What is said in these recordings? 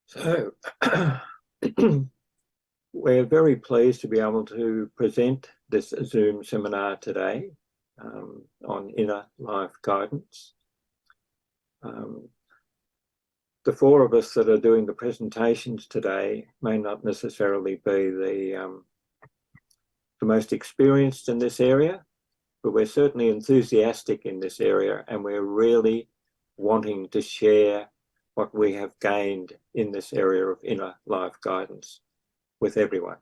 So we're very pleased to be able to present this Zoom seminar today on inner life guidance. The four of us that are doing the presentations today may not necessarily be the most experienced in this area, but we're certainly enthusiastic in this area, and we're really wanting to share what we have gained in this area of inner life guidance with everyone.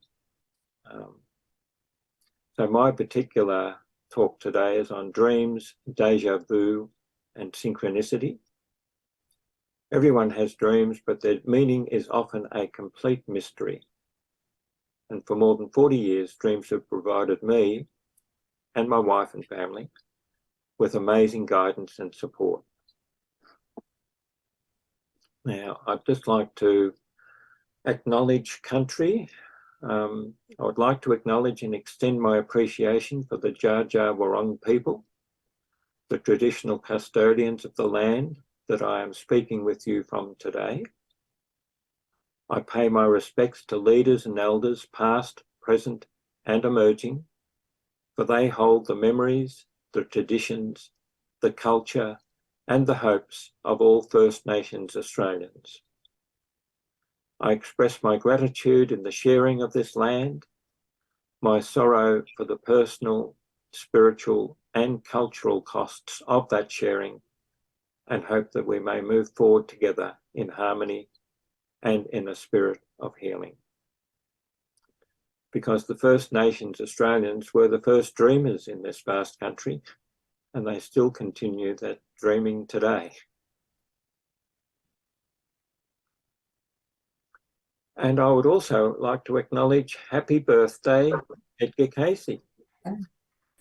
So my particular talk today is on dreams, deja-vu, and synchronicity. Everyone has dreams, but their meaning is often a complete mystery. And for more than 40 years, dreams have provided me and my wife and family with amazing guidance and support. Now, I'd just like to acknowledge country. I would like to acknowledge and extend my appreciation for the Dja Dja Wurrung people, the traditional custodians of the land that I am speaking with you from today. I pay my respects to leaders and elders past, present, and emerging, for they hold the memories, the traditions, the culture, and the hopes of all First Nations Australians. I express my gratitude in the sharing of this land, my sorrow for the personal, spiritual, and cultural costs of that sharing, and hope that we may move forward together in harmony and in a spirit of healing. Because the First Nations Australians were the first dreamers in this vast country, and they still continue that dreaming today. And I would also like to acknowledge happy birthday, EDGAR CAYCE.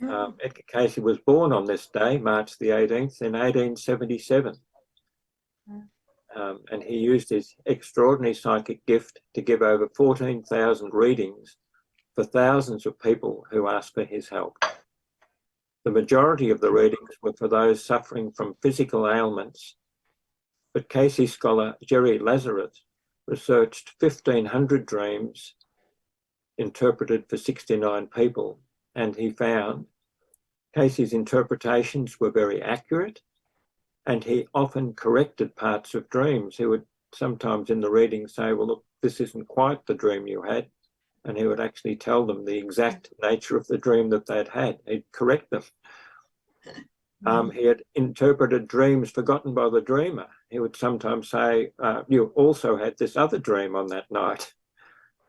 EDGAR CAYCE was born on this day, March the 18th, in 1877. And he used his extraordinary psychic gift to give over 14,000 readings for thousands of people who asked for his help. The majority of the readings were for those suffering from physical ailments, but CAYCE scholar Jerry Lazarus researched 1,500 dreams interpreted for 69 people, and he found CAYCE's interpretations were very accurate, and he often corrected parts of dreams. He would sometimes in the reading say, well, look, this isn't quite the dream you had, and he would actually tell them the exact nature of the dream that they'd had. He'd correct them. He had interpreted dreams forgotten by the dreamer. He would sometimes say, you also had this other dream on that night.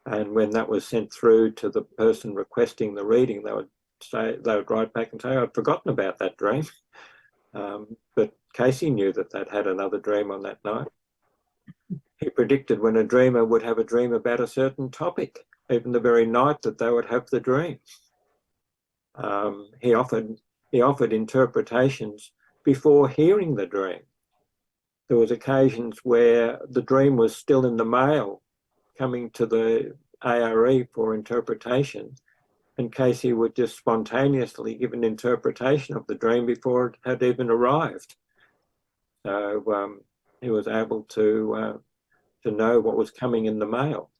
And when that was sent through to the person requesting the reading, they would write back and say, I'd forgotten about that dream. But CAYCE knew that they'd had another dream on that night. He predicted when a dreamer would have a dream about a certain topic, even the very night that they would have the dream. He offered interpretations before hearing the dream. There was occasions where the dream was still in the mail, coming to the ARE for interpretation, and CAYCE would just spontaneously give an interpretation of the dream before it had even arrived. So he was able to know what was coming in the mail.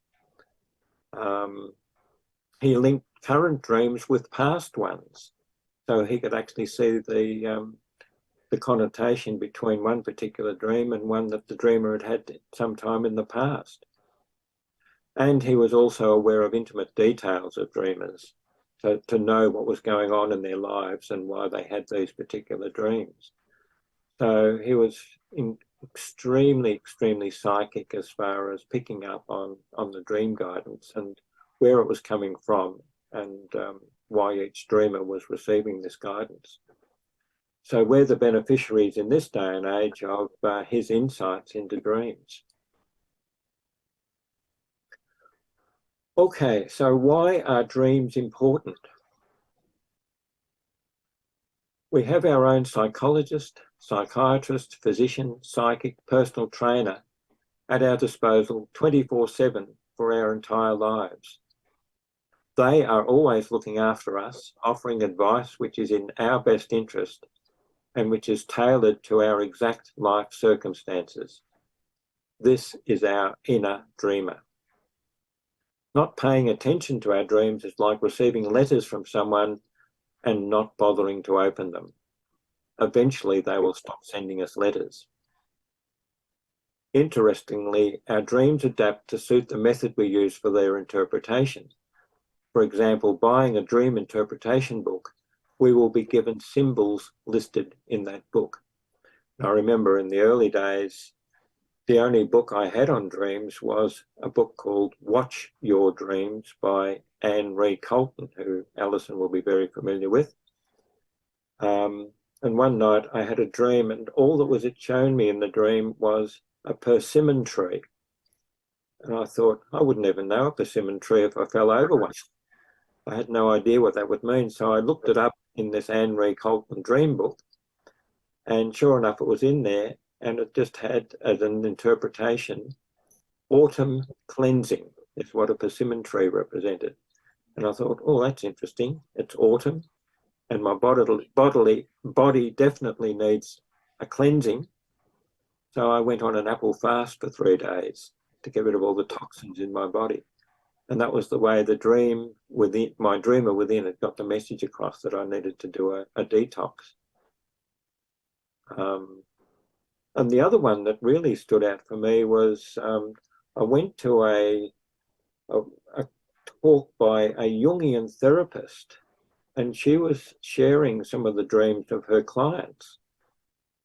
He linked current dreams with past ones, so he could actually see the connotation between one particular dream and one that the dreamer had had sometime in the past. And he was also aware of intimate details of dreamers, so to know what was going on in their lives and why they had these particular dreams. So he was extremely psychic as far as picking up on the dream guidance and where it was coming from, and why each dreamer was receiving this guidance. So we're the beneficiaries in this day and age of his insights into dreams. Okay, so why are dreams important? We have our own psychologist, psychiatrist, physician, psychic, personal trainer at our disposal 24/7 for our entire lives. They are always looking after us, offering advice which is in our best interest and which is tailored to our exact life circumstances. This is our inner dreamer. Not paying attention to our dreams is like receiving letters from someone and not bothering to open them. Eventually, they will stop sending us letters. Interestingly, our dreams adapt to suit the method we use for their interpretation. For example, buying a dream interpretation book, we will be given symbols listed in that book. I remember in the early days, the only book I had on dreams was a book called Watch Your Dreams by Anne Marie Colton, who Alison will be very familiar with. And one night I had a dream, and all that was it shown me in the dream was a persimmon tree. And I thought, I wouldn't even know a persimmon tree if I fell over one. I had no idea what that would mean. So I looked it up in this Anne Marie Colton dream book, and sure enough, it was in there, and it just had as an interpretation, autumn cleansing is what a persimmon tree represented. And I thought, oh, that's interesting. It's autumn, and my body definitely needs a cleansing. So I went on an apple fast for 3 days to get rid of all the toxins in my body. And that was the way the dream within, my dreamer within it, got the message across that I needed to do a detox. And the other one that really stood out for me was I went to a talk by a Jungian therapist, and she was sharing some of the dreams of her clients.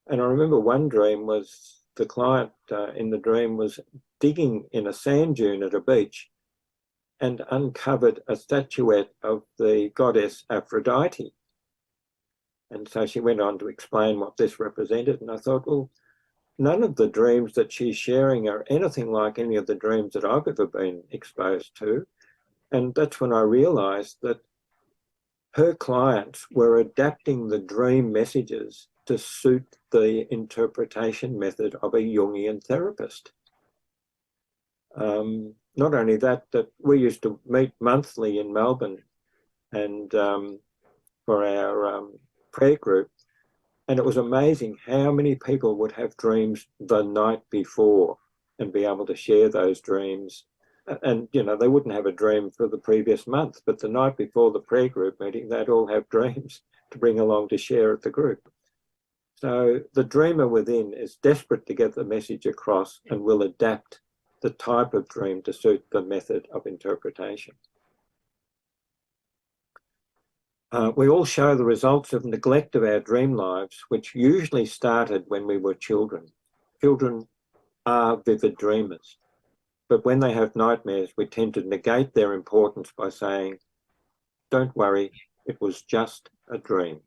And I remember one dream was the client in the dream was digging in a sand dune at a beach and uncovered a statuette of the goddess Aphrodite. And so she went on to explain what this represented. And I thought, well, none of the dreams that she's sharing are anything like any of the dreams that I've ever been exposed to. And that's when I realized that her clients were adapting the dream messages to suit the interpretation method of a Jungian therapist. Not only that, that we used to meet monthly in Melbourne and for our prayer group, and it was amazing how many people would have dreams the night before and be able to share those dreams. And, you know, they wouldn't have a dream for the previous month, but the night before the prayer group meeting, they'd all have dreams to bring along to share at the group. So the dreamer within is desperate to get the message across and will adapt the type of dream to suit the method of interpretation. We all show the results of neglect of our dream lives, which usually started when we were children. Children are vivid dreamers, but when they have nightmares, we tend to negate their importance by saying, don't worry, it was just a dream.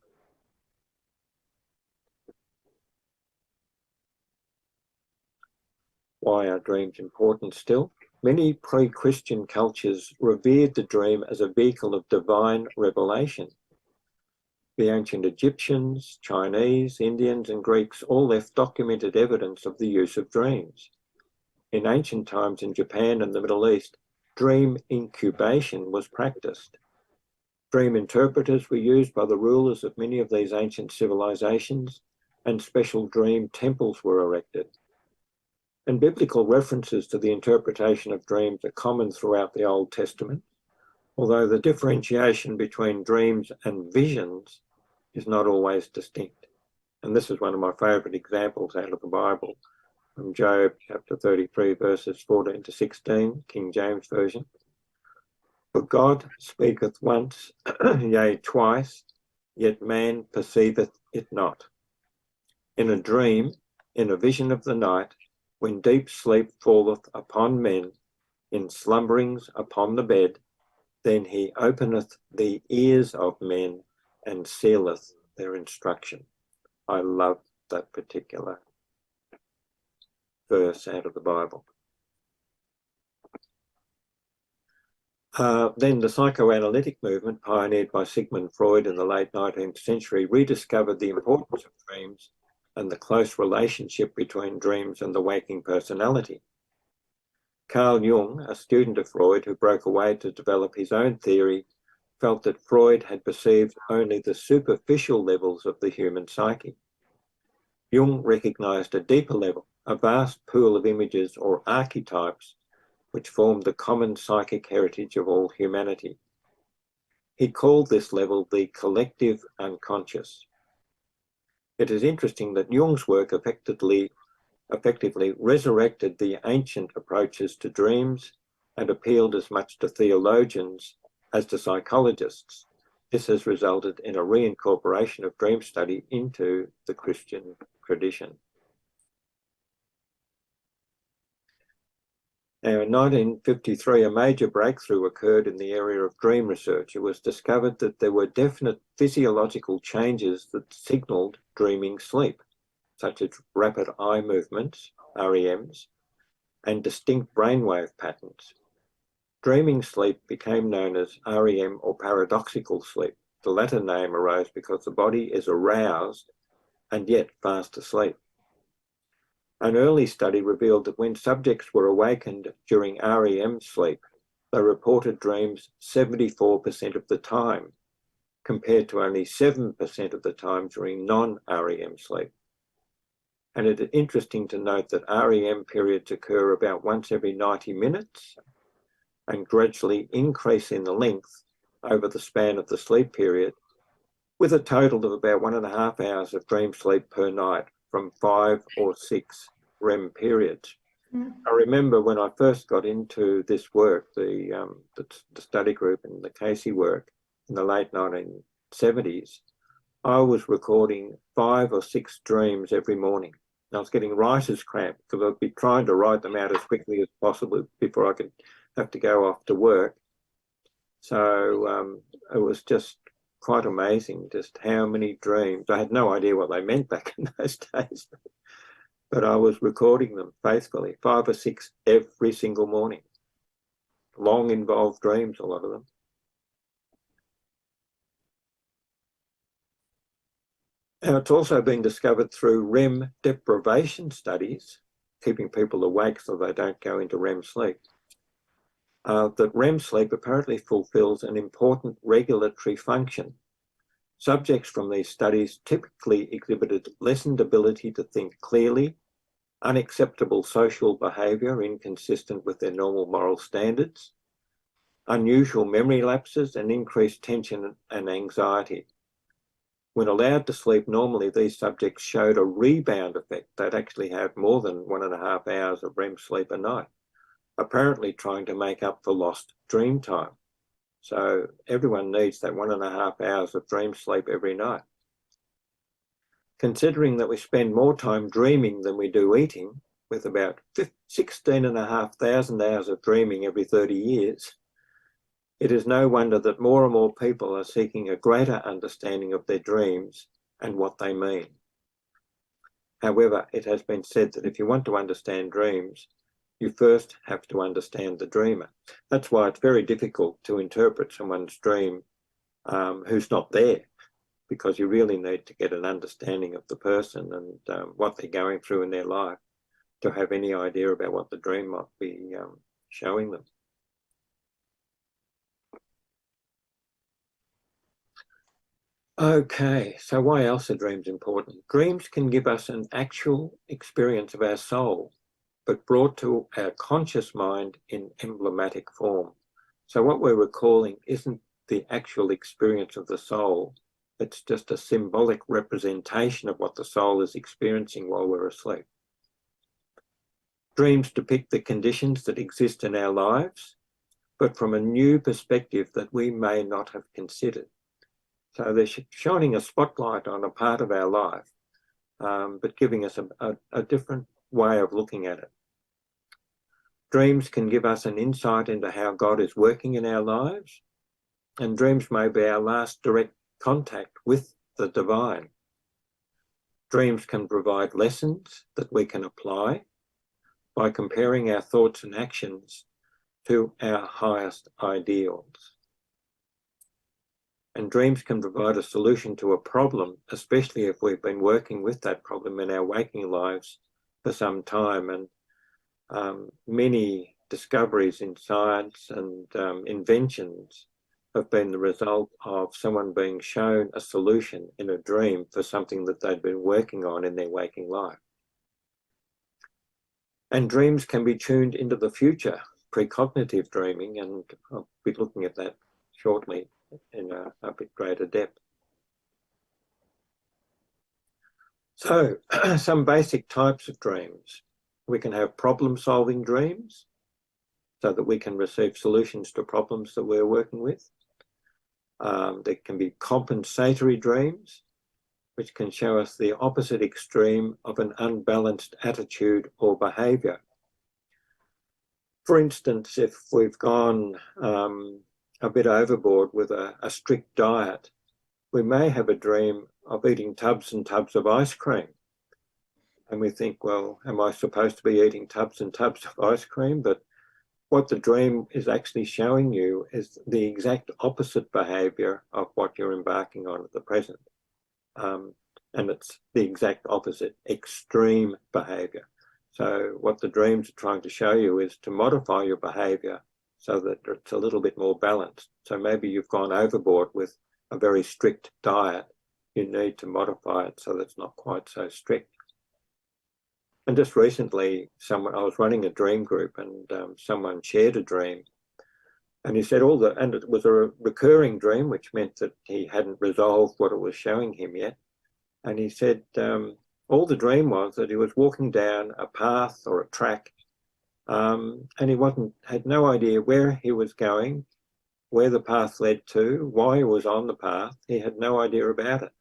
Why are dreams important still? Many pre-Christian cultures revered the dream as a vehicle of divine revelation. The ancient Egyptians, Chinese, Indians, and Greeks all left documented evidence of the use of dreams. In ancient times in Japan and the Middle East, dream incubation was practiced. Dream interpreters were used by the rulers of many of these ancient civilizations, and special dream temples were erected. And biblical references to the interpretation of dreams are common throughout the Old Testament, although the differentiation between dreams and visions is not always distinct. And this is one of my favourite examples out of the Bible, from Job chapter 33, verses 14 to 16, King James Version. For God speaketh once, yea, twice, yet man perceiveth it not. In a dream, in a vision of the night, when deep sleep falleth upon men, in slumberings upon the bed, then he openeth the ears of men and sealeth their instruction. I love that particular verse out of the Bible. Then the psychoanalytic movement, pioneered by Sigmund Freud in the late 19th century, rediscovered the importance of dreams and the close relationship between dreams and the waking personality. Carl Jung, a student of Freud who broke away to develop his own theory, felt that Freud had perceived only the superficial levels of the human psyche. Jung recognised a deeper level, a vast pool of images or archetypes which form the common psychic heritage of all humanity. He called this level the collective unconscious. It is interesting that Jung's work effectively resurrected the ancient approaches to dreams and appealed as much to theologians as to psychologists. This has resulted in a reincorporation of dream study into the Christian tradition. Now, in 1953, a major breakthrough occurred in the area of dream research. It was discovered that there were definite physiological changes that signalled dreaming sleep, such as rapid eye movements, REMs, and distinct brainwave patterns. Dreaming sleep became known as REM or paradoxical sleep. The latter name arose because the body is aroused and yet fast asleep. An early study revealed that when subjects were awakened during REM sleep, they reported dreams 74% of the time, compared to only 7% of the time during non-REM sleep. And it is interesting to note that REM periods occur about once every 90 minutes and gradually increase in the length over the span of the sleep period, with a total of about 1.5 hours of dream sleep per night from 5 or 6 REM periods. I remember when I first got into this work, the study group and the CAYCE work in the late 1970s, I was recording 5 or 6 dreams every morning. I was getting writer's cramp because I'd be trying to write them out as quickly as possible before I could have to go off to work. So it was just quite amazing just how many dreams. I had no idea what they meant back in those days, but I was recording them faithfully, 5 or 6 every single morning. Long involved dreams, a lot of them. Now, it's also been discovered through REM deprivation studies, keeping people awake so they don't go into REM sleep, that REM sleep apparently fulfills an important regulatory function. Subjects from these studies typically exhibited lessened ability to think clearly, unacceptable social behaviour inconsistent with their normal moral standards, unusual memory lapses, and increased tension and anxiety. When allowed to sleep normally, these subjects showed a rebound effect. They'd actually have more than 1.5 hours of REM sleep a night, apparently trying to make up for lost dream time. So everyone needs that 1.5 hours of dream sleep every night. Considering that we spend more time dreaming than we do eating, with about 16,500 hours of dreaming every 30 years, it is no wonder that more and more people are seeking a greater understanding of their dreams and what they mean. However, it has been said that if you want to understand dreams, you first have to understand the dreamer. That's why it's very difficult to interpret someone's dream who's not there, because you really need to get an understanding of the person and what they're going through in their life to have any idea about what the dream might be showing them. Okay, so why else are dreams important? Dreams can give us an actual experience of our soul, but brought to our conscious mind in emblematic form. So what we're recalling isn't the actual experience of the soul, it's just a symbolic representation of what the soul is experiencing while we're asleep. Dreams depict the conditions that exist in our lives, but from a new perspective that we may not have considered. So they're shining a spotlight on a part of our life, but giving us a different way of looking at it. Dreams can give us an insight into how God is working in our lives, and dreams may be our last direct contact with the divine. Dreams can provide lessons that we can apply by comparing our thoughts and actions to our highest ideals. And dreams can provide a solution to a problem, especially if we've been working with that problem in our waking lives for some time. And many discoveries in science and inventions have been the result of someone being shown a solution in a dream for something that they'd been working on in their waking life. And dreams can be tuned into the future, precognitive dreaming, and I'll be looking at that shortly in a bit greater depth. So, some basic types of dreams. We can have problem-solving dreams, so that we can receive solutions to problems that we're working with. There can be compensatory dreams, which can show us the opposite extreme of an unbalanced attitude or behaviour. For instance, if we've gone a bit overboard with a strict diet, we may have a dream of eating tubs and tubs of ice cream. And we think, well, am I supposed to be eating tubs and tubs of ice cream? But what the dream is actually showing you is the exact opposite behaviour of what you're embarking on at the present. And it's the exact opposite, extreme behaviour. So what the dreams are trying to show you is to modify your behaviour so that it's a little bit more balanced. So maybe you've gone overboard with a very strict diet. You need to modify it so that it's not quite so strict. And just recently, I was running a dream group, and someone shared a dream, and he said and it was a recurring dream, which meant that he hadn't resolved what it was showing him yet. And he said all the dream was that he was walking down a path or a track, and he had no idea where he was going, where the path led to, why he was on the path. He had no idea about it.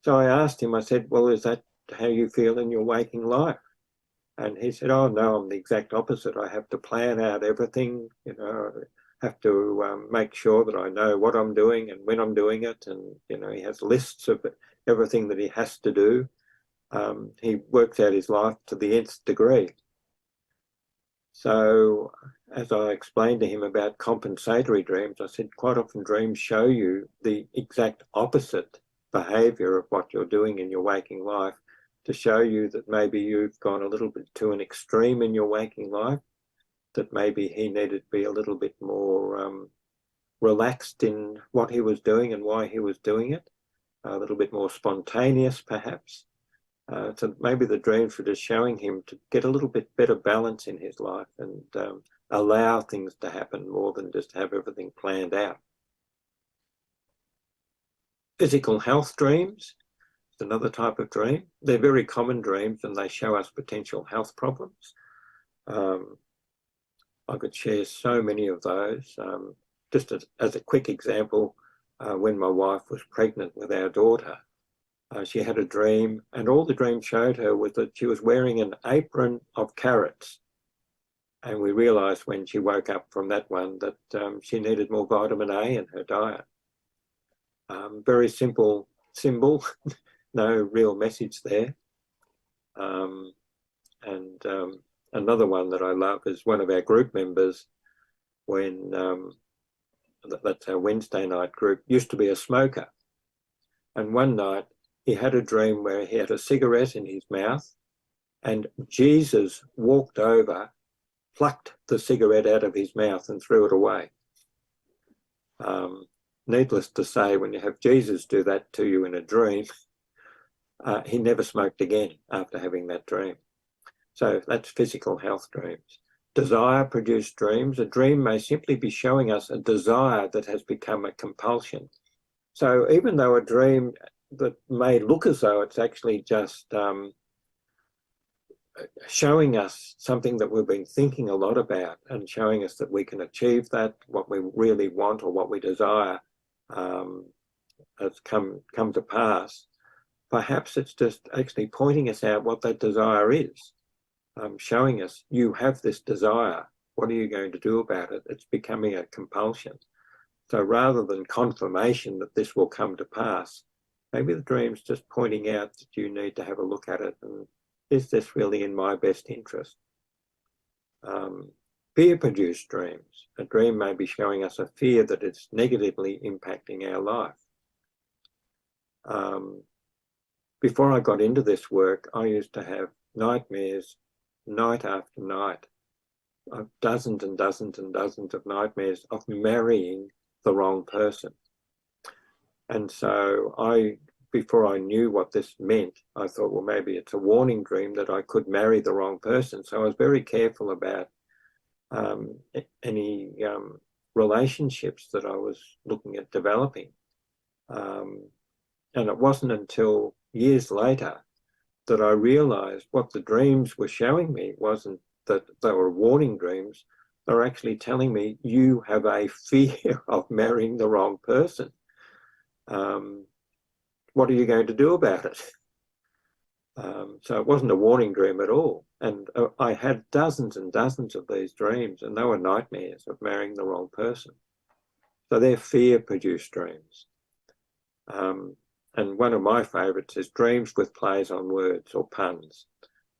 So I asked him, I said, well, is that how you feel in your waking life? And he said, oh no, I'm the exact opposite. I have to plan out everything, have to make sure that I know what I'm doing and when I'm doing it. And, he has lists of everything that he has to do. He works out his life to the nth degree. So as I explained to him about compensatory dreams, I said, quite often dreams show you the exact opposite behaviour of what you're doing in your waking life, to show you that maybe you've gone a little bit to an extreme in your waking life, that maybe he needed to be a little bit more relaxed in what he was doing and why he was doing it, a little bit more spontaneous perhaps. So maybe the dreams were just showing him to get a little bit better balance in his life and allow things to happen more than just have everything planned out. Physical health dreams. It's another type of dream. They're very common dreams and they show us potential health problems. I could share so many of those. Just as a quick example, when my wife was pregnant with our daughter, she had a dream, and all the dream showed her was that she was wearing an apron of carrots. And we realised when she woke up from that one that she needed more vitamin A in her diet. Very simple symbol. No real message there. Another one that I love is one of our group members, when that's our Wednesday night group, used to be a smoker. And one night he had a dream where he had a cigarette in his mouth and Jesus walked over, plucked the cigarette out of his mouth and threw it away. Needless to say, when you have Jesus do that to you in a dream, he never smoked again after having that dream. So that's physical health dreams. Desire-produced dreams. A dream may simply be showing us a desire that has become a compulsion. So even though a dream that may look as though it's actually just showing us something that we've been thinking a lot about and showing us that we can achieve that, what we really want or what we desire has come to pass, perhaps it's just actually pointing us out what that desire is, showing us you have this desire, what are you going to do about it? It's becoming a compulsion. So rather than confirmation that this will come to pass, maybe the dream's just pointing out that you need to have a look at it and is this really in my best interest? Fear-produced dreams. A dream may be showing us a fear that it's negatively impacting our life. Before I got into this work, I used to have nightmares night after night, dozens and dozens and dozens of nightmares of marrying the wrong person. And so I before I knew what this meant, I thought, well, maybe it's a warning dream that I could marry the wrong person. So I was very careful about any relationships that I was looking at developing. And it wasn't until years later that I realized what the dreams were showing me wasn't that they were warning dreams. They were actually telling me, you have a fear of marrying the wrong person. What are you going to do about it? So it wasn't a warning dream at all. And I had dozens and dozens of these dreams, and they were nightmares of marrying the wrong person. So they're fear-produced dreams. And one of my favourites is dreams with plays on words or puns.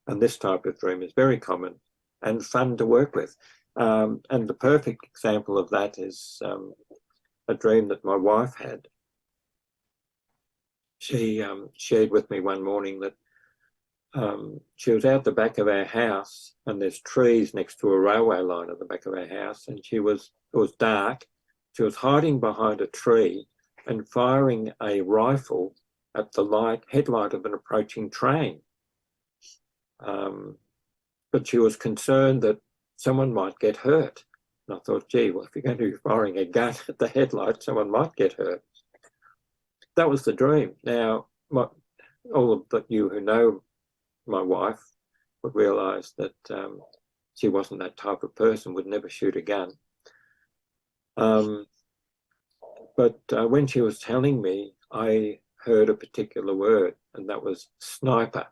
And this type of dream is very common and fun to work with. And the perfect example of that is a dream that my wife had. She shared with me one morning that she was out the back of our house, and there's trees next to a railway line at the back of our house, and it was dark. She was hiding behind a tree and firing a rifle at the headlight of an approaching train. But she was concerned that someone might get hurt. And I thought, gee, well, if you're going to be firing a gun at the headlight, someone might get hurt. That was the dream. Now, all of you who know my wife would realise that she wasn't that type of person, would never shoot a gun. But when she was telling me, I heard a particular word, and that was sniper.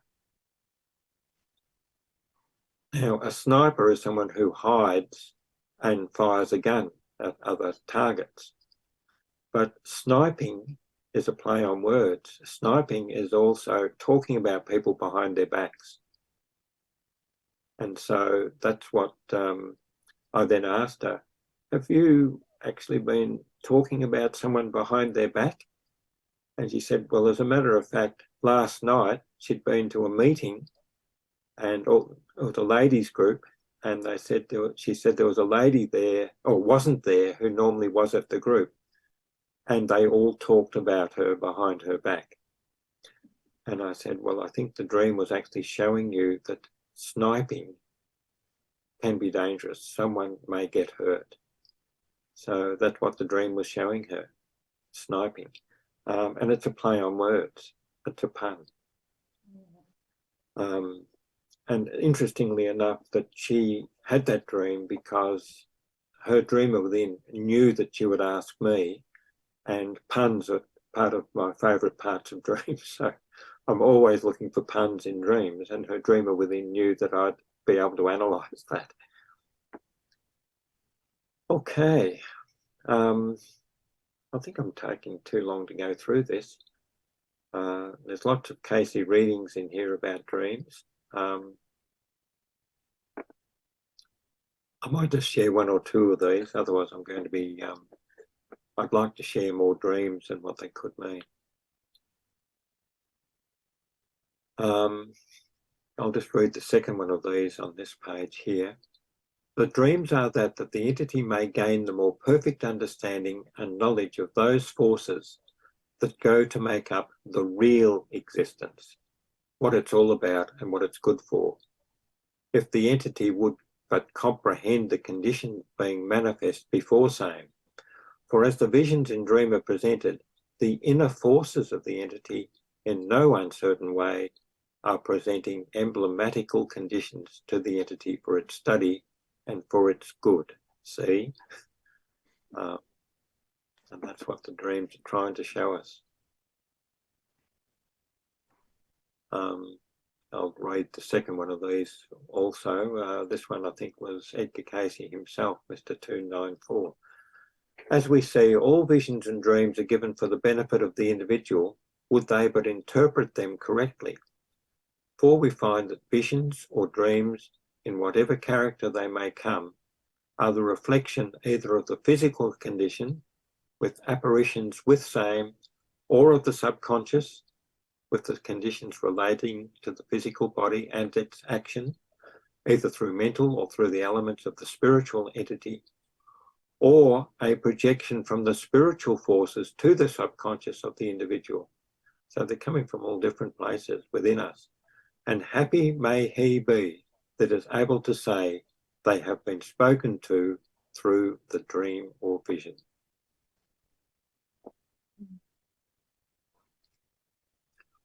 Now, a sniper is someone who hides and fires a gun at other targets. But sniping is a play on words. Sniping is also talking about people behind their backs. And so that's what I then asked her, have you actually been talking about someone behind their back? And she said, well, as a matter of fact, last night she'd been to a meeting, and it was a ladies group, and she said there was a lady there, or wasn't there, who normally was at the group, and they all talked about her behind her back. And I said, well, I think the dream was actually showing you that sniping can be dangerous. Someone may get hurt. So that's what the dream was showing her, sniping. And it's a play on words. It's a pun. And interestingly enough, that she had that dream because her dreamer within knew that she would ask me, and puns are part of my favourite parts of dreams. So I'm always looking for puns in dreams, and her dreamer within knew that I'd be able to analyse that. Okay. I think I'm taking too long to go through this. There's lots of Cayce readings in here about dreams. I might just share one or two of these, otherwise I'm going to be, I'd like to share more dreams and what they could mean. I'll just read the second one of these on this page here. The dreams are that the entity may gain the more perfect understanding and knowledge of those forces that go to make up the real existence, what it's all about and what it's good for. If the entity would but comprehend the conditions being manifest before same. For as the visions in dream are presented, the inner forces of the entity in no uncertain way are presenting emblematical conditions to the entity for its study and for its good. See? And that's what the dreams are trying to show us. I'll read the second one of these also. This one I think was Edgar Cayce himself, Mr. 294. As we see, all visions and dreams are given for the benefit of the individual, would they but interpret them correctly. For we find that visions or dreams, in whatever character they may come, are the reflection either of the physical condition, with apparitions with same, or of the subconscious, with the conditions relating to the physical body and its action, either through mental or through the elements of the spiritual entity, or a projection from the spiritual forces to the subconscious of the individual. So they're coming from all different places within us. And happy may he be that is able to say they have been spoken to through the dream or vision.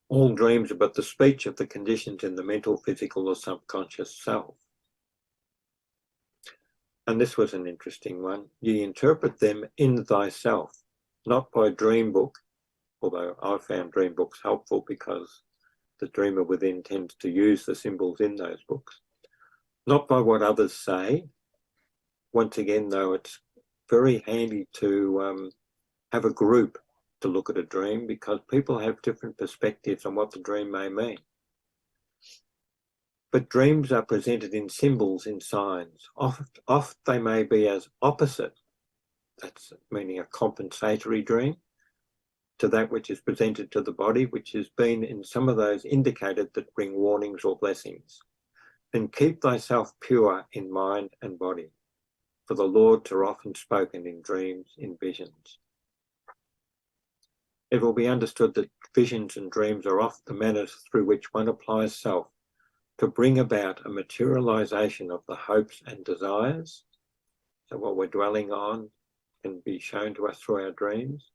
All dreams are but the speech of the conditions in the mental, physical, or subconscious self. And this was an interesting one. Ye interpret them in thyself, not by dream book, although I found dream books helpful because the dreamer within tends to use the symbols in those books. Not by what others say. Once again, though, it's very handy to have a group to look at a dream because people have different perspectives on what the dream may mean. But dreams are presented in symbols, in signs. Oft they may be as opposite, that's meaning a compensatory dream, to that which is presented to the body, which has been in some of those indicated that bring warnings or blessings. Then keep thyself pure in mind and body, for the Lords are often spoken in dreams, in visions. It will be understood that visions and dreams are often the manners through which one applies self to bring about a materialization of the hopes and desires. So what we're dwelling on can be shown to us through our dreams.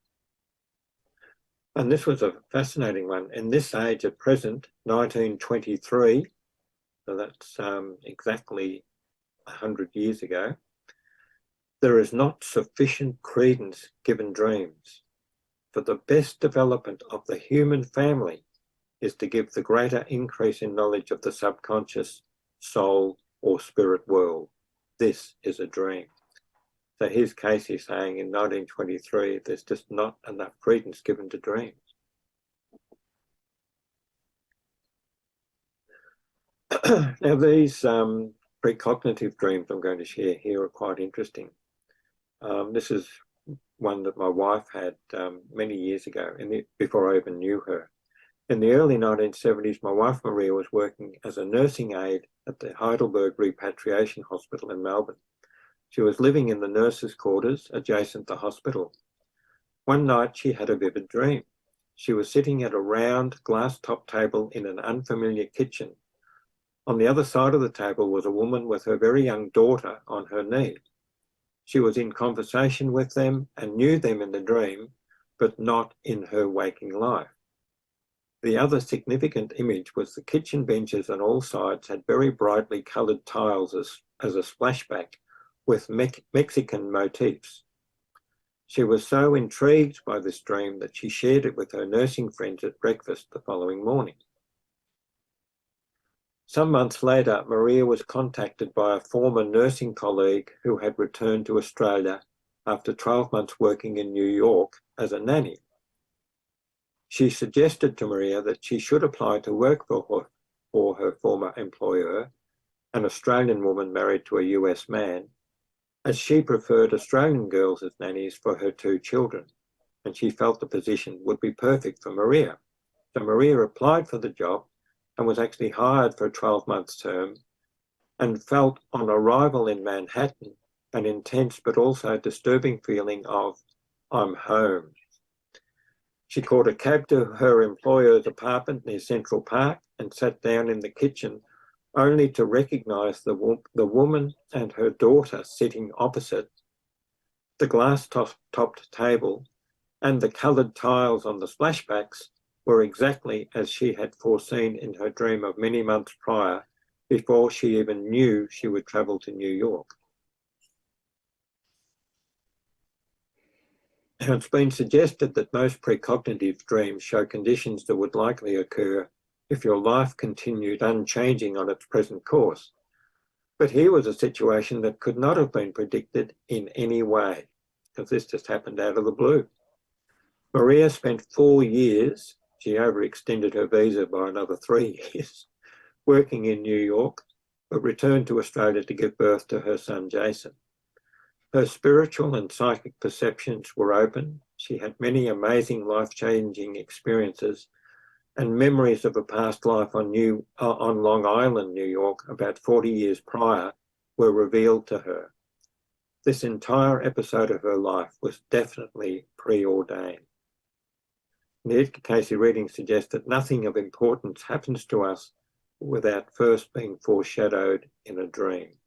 And this was a fascinating one. In this age at present, 1923, so that's exactly 100 years ago, there is not sufficient credence given dreams. For the best development of the human family is to give the greater increase in knowledge of the subconscious, soul, or spirit world. This is a dream. So here's Cayce saying in 1923, there's just not enough credence given to dreams. Now these precognitive dreams I'm going to share here are quite interesting. This is one that my wife had many years ago, before I even knew her. In the early 1970s, my wife Maria was working as a nursing aide at the Heidelberg Repatriation Hospital in Melbourne. She was living in the nurses' quarters adjacent to the hospital. One night she had a vivid dream. She was sitting at a round glass-top table in an unfamiliar kitchen. On the other side of the table was a woman with her very young daughter on her knee. She was in conversation with them and knew them in the dream, but not in her waking life. The other significant image was the kitchen benches on all sides had very brightly coloured tiles as a splashback with Mexican motifs. She was so intrigued by this dream that she shared it with her nursing friends at breakfast the following morning. Some months later, Maria was contacted by a former nursing colleague who had returned to Australia after 12 months working in New York as a nanny. She suggested to Maria that she should apply to work for her former employer, an Australian woman married to a US man, as she preferred Australian girls as nannies for her 2 children, and she felt the position would be perfect for Maria. So Maria applied for the job and was actually hired for a 12-month term, and felt on arrival in Manhattan an intense but also disturbing feeling of, I'm home. She caught a cab to her employer's apartment near Central Park and sat down in the kitchen, only to recognise the woman and her daughter sitting opposite, the glass-topped table, and the coloured tiles on the splashbacks were exactly as she had foreseen in her dream of many months prior, before she even knew she would travel to New York. Now, it's been suggested that most precognitive dreams show conditions that would likely occur if your life continued unchanging on its present course. But here was a situation that could not have been predicted in any way, because this just happened out of the blue. Maria spent 4 years, she overextended her visa by another 3 years, working in New York, but returned to Australia to give birth to her son, Jason. Her spiritual and psychic perceptions were open. She had many amazing life-changing experiences, and memories of a past life on Long Island, New York, about 40 years prior, were revealed to her. This entire episode of her life was definitely preordained. The EDGAR CAYCE reading suggests that nothing of importance happens to us without first being foreshadowed in a dream.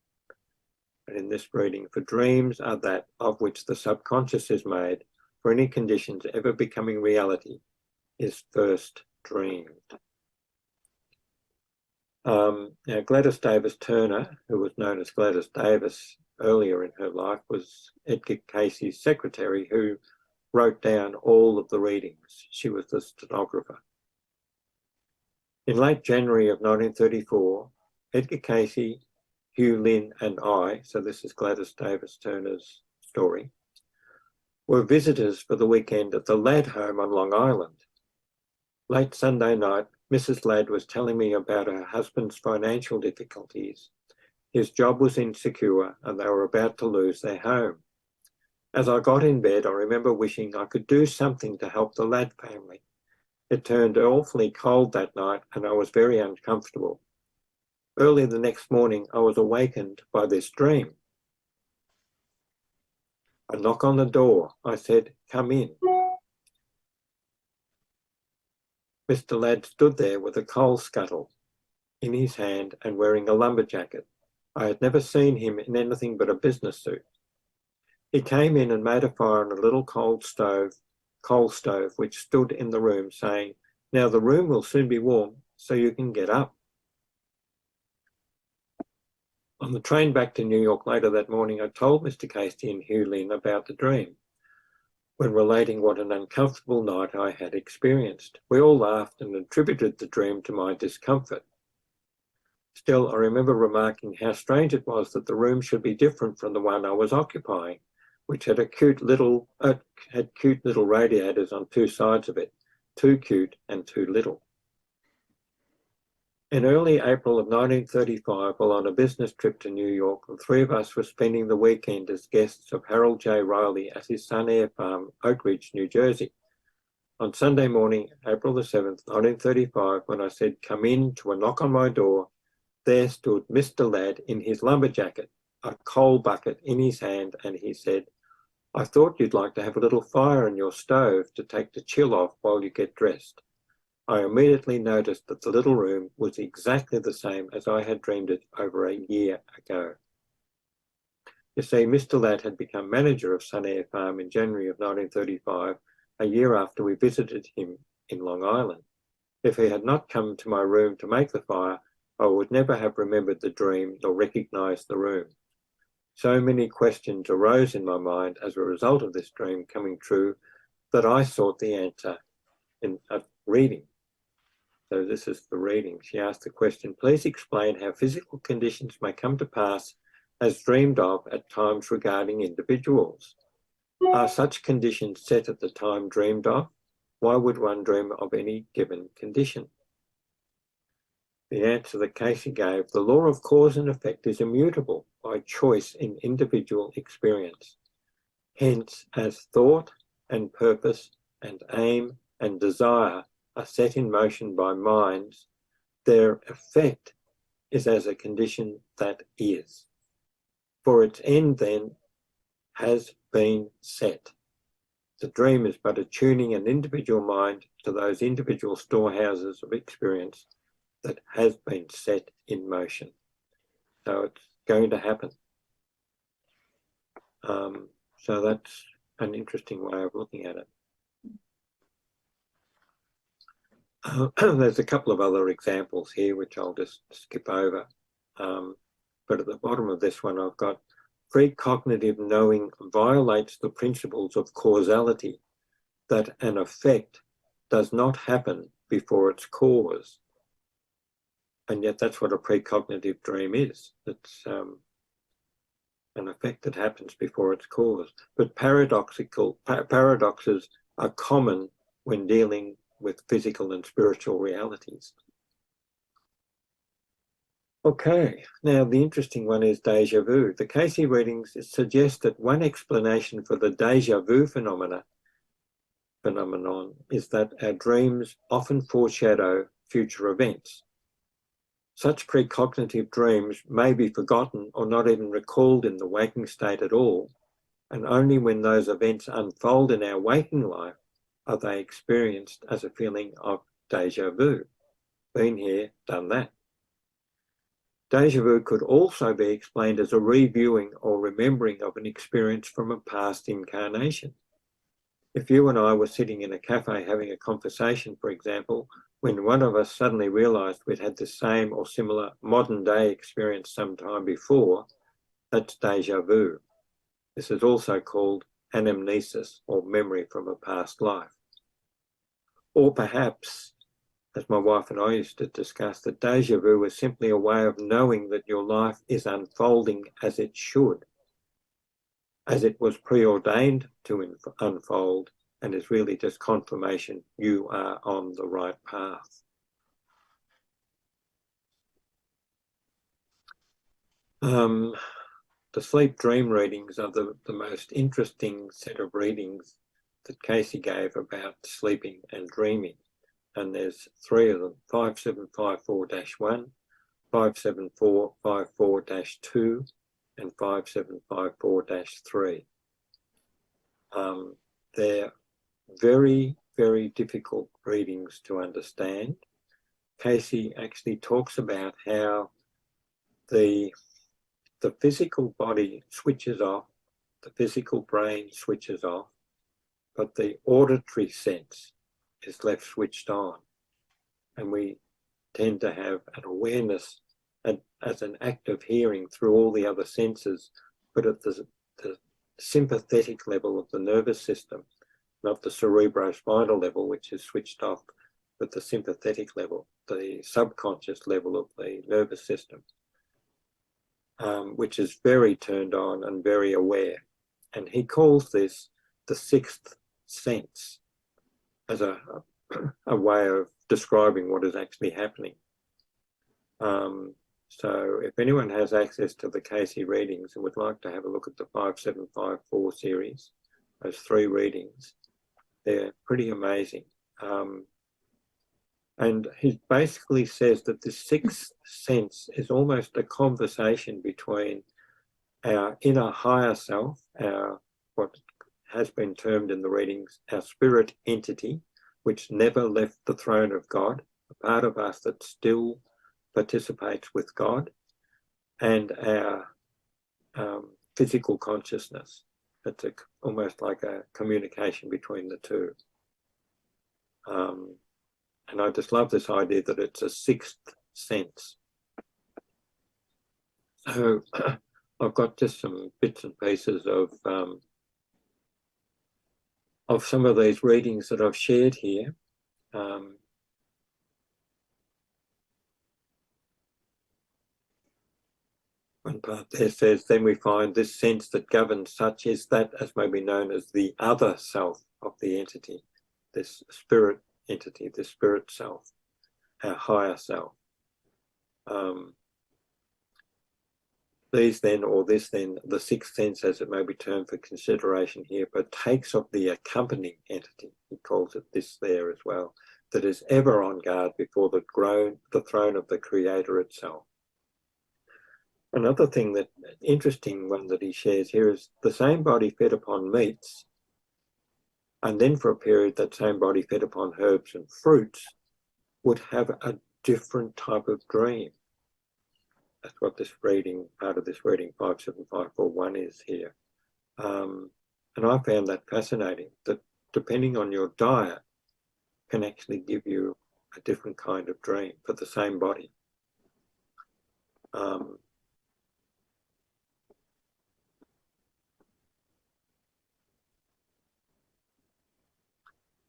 And in this reading, for dreams are that of which the subconscious is made, for any conditions ever becoming reality is first dreamed. Now, Gladys Davis Turner, who was known as Gladys Davis earlier in her life, was EDGAR CAYCE's secretary who wrote down all of the readings. She was the stenographer. In late January of 1934, EDGAR CAYCE, Hugh Lynn and I, so this is Gladys Davis Turner's story, were visitors for the weekend at the Ladd home on Long Island. Late Sunday night, Mrs. Ladd was telling me about her husband's financial difficulties. His job was insecure and they were about to lose their home. As I got in bed, I remember wishing I could do something to help the Ladd family. It turned awfully cold that night and I was very uncomfortable. Early the next morning, I was awakened by this dream. A knock on the door. I said, "Come in." Mr. Ladd stood there with a coal scuttle in his hand and wearing a lumberjacket. I had never seen him in anything but a business suit. He came in and made a fire on a little coal stove which stood in the room, saying, "Now the room will soon be warm, so you can get up." On the train back to New York later that morning, I told Mr. CAYCE and Hugh Lynn about the dream. When relating what an uncomfortable night I had experienced, we all laughed and attributed the dream to my discomfort. Still, I remember remarking how strange it was that the room should be different from the one I was occupying, which had cute little radiators on two sides of it, too cute and too little. In early April of 1935, while on a business trip to New York, the three of us were spending the weekend as guests of Harold J. Riley at his Sun Air Farm, Oak Ridge, New Jersey. On Sunday morning, April the 7th, 1935, when I said, "Come in," to a knock on my door, there stood Mr. Ladd in his lumberjacket, a coal bucket in his hand, and he said, "I thought you'd like to have a little fire in your stove to take the chill off while you get dressed." I immediately noticed that the little room was exactly the same as I had dreamed it over a year ago. You see, Mr. Ladd had become manager of Sun Air Farm in January of 1935, a year after we visited him in Long Island. If he had not come to my room to make the fire, I would never have remembered the dream nor recognised the room. So many questions arose in my mind as a result of this dream coming true that I sought the answer in a reading. So this is the reading. She asked the question, "Please explain how physical conditions may come to pass as dreamed of at times regarding individuals. Are such conditions set at the time dreamed of? Why would one dream of any given condition?" The answer that CAYCE gave, "The law of cause and effect is immutable by choice in individual experience. Hence, as thought and purpose and aim and desire are set in motion by minds, their effect is as a condition that is. For its end, then, has been set. The dream is but attuning an individual mind to those individual storehouses of experience that has been set in motion." So it's going to happen. So that's an interesting way of looking at it. There's a couple of other examples here, which I'll just skip over. But at the bottom of this one, I've got precognitive knowing violates the principles of causality, that an effect does not happen before its cause. And yet that's what a precognitive dream is. It's an effect that happens before its cause. But paradoxes are common when dealing with physical and spiritual realities. Okay, now the interesting one is déjà vu. The CAYCE readings suggest that one explanation for the déjà vu phenomenon is that our dreams often foreshadow future events. Such precognitive dreams may be forgotten or not even recalled in the waking state at all, and only when those events unfold in our waking life are they experienced as a feeling of deja vu? Been here, done that. Deja vu could also be explained as a reviewing or remembering of an experience from a past incarnation. If you and I were sitting in a cafe having a conversation, for example, when one of us suddenly realised we'd had the same or similar modern day experience some time before, that's deja vu. This is also called anamnesis, or memory from a past life. Or perhaps, as my wife and I used to discuss, that deja vu is simply a way of knowing that your life is unfolding as it should, as it was preordained to unfold, and is really just confirmation you are on the right path. The sleep dream readings are the most interesting set of readings that Cayce gave about sleeping and dreaming. And there's 3 of them, 5754-1, 57454-2, and 5754-3. They're very, very difficult readings to understand. Cayce actually talks about how the physical body switches off, the physical brain switches off, but the auditory sense is left switched on. And we tend to have an awareness as an act of hearing through all the other senses, but at the sympathetic level of the nervous system, not the cerebrospinal level, which is switched off, but the sympathetic level, the subconscious level of the nervous system, which is very turned on and very aware. And he calls this the sixth sense as a way of describing what is actually happening. So if anyone has access to the Cayce readings and would like to have a look at the 5754 series, those 3 readings, they're pretty amazing. And he basically says that the sixth sense is almost a conversation between our inner higher self, our what has been termed in the readings, our spirit entity, which never left the throne of God, a part of us that still participates with God, and our physical consciousness. It's almost like a communication between the two. And I just love this idea that it's a sixth sense. So I've got just some bits and pieces of some of these readings that I've shared here. One part there says, then we find this sense that governs such is that as may be known as the other self of the entity, this spirit entity, this spirit self, our higher self. These then, or this then, the sixth sense as it may be termed for consideration here, partakes of the accompanying entity, he calls it this there as well, that is ever on guard before the throne of the Creator itself. Another thing that interesting one that he shares here is the same body fed upon meats, and then for a period that same body fed upon herbs and fruits would have a different type of dream. That's what this reading, part of this reading 57541 is here. And I found that fascinating, that depending on your diet can actually give you a different kind of dream for the same body.